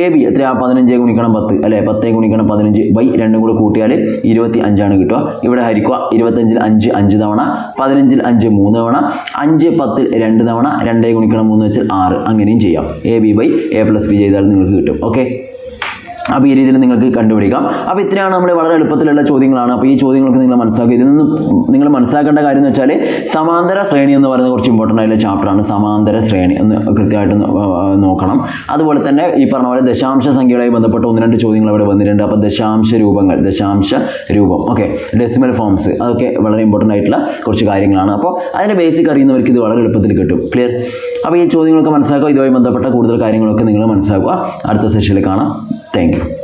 AB എത്രയാ? 15 ഗുണിക്കണം 10 അല്ലേ? 10 ഗുണിക്കണം 15 ബൈ രണ്ടും കൂടെ കൂട്ടിയാൽ 25 കിട്ടുക. ഇവിടെ ഹരിക്കുക. 25-ൽ 5 5 തവണ, 15-ൽ 5 3 തവണ, 5 10-ൽ 2 തവണ, 2 ഗുണിക്കണം 3 വെച്ചാൽ 6. അങ്ങനെയും ചെയ്യാം. AB/A+B ചെയ്താൽ നിങ്ങൾക്ക് കിട്ടും. ഓക്കെ, അപ്പോൾ ഈ രീതിയിൽ നിങ്ങൾക്ക് കണ്ടുപിടിക്കാം. അപ്പോൾ ഇത്രയാണ് നമ്മൾ വളരെ എളുപ്പത്തിലുള്ള ചോദ്യങ്ങളാണ്. അപ്പോൾ ഈ ചോദ്യങ്ങൾക്ക് നിങ്ങൾ മനസ്സിലാക്കുക. ഇതിൽ നിന്ന് നിങ്ങൾ മനസ്സിലാക്കേണ്ട കാര്യം എന്ന് വെച്ചാൽ സമാന്തര ശ്രേണി എന്ന് പറയുന്നത് കുറച്ച് ഇമ്പോർട്ടൻ്റ് ആയിട്ടുള്ള ചാപ്റ്ററാണ്. സമാന്തര ശ്രേണി എന്ന് കൃത്യമായിട്ട് നോക്കണം. അതുപോലെ തന്നെ ഈ പറഞ്ഞ പോലെ ദശാംശ സംഖ്യകളുമായി ബന്ധപ്പെട്ട 1-2 ചോദ്യങ്ങൾ ഇവിടെ വന്നിട്ടുണ്ട്. അപ്പോൾ ദശാംശ രൂപങ്ങൾ, ദശാംശ രൂപം, ഓക്കെ, ഡെസിമൽ ഫോംസ്, അതൊക്കെ വളരെ ഇമ്പോർട്ടൻ്റ് ആയിട്ടുള്ള കുറച്ച് കാര്യങ്ങളാണ്. അപ്പോൾ അതിൻ്റെ ബേസിക് അറിയുന്നവർക്ക് ഇത് വളരെ എളുപ്പത്തിൽ കിട്ടും. ക്ലിയർ. അപ്പോൾ ഈ ചോദ്യങ്ങളൊക്കെ മനസ്സിലാക്കുക. ഇതുമായി ബന്ധപ്പെട്ട കൂടുതൽ കാര്യങ്ങളൊക്കെ നിങ്ങൾ മനസ്സിലാക്കുക. അടുത്ത സെഷനിൽ കാണാം. Thank you.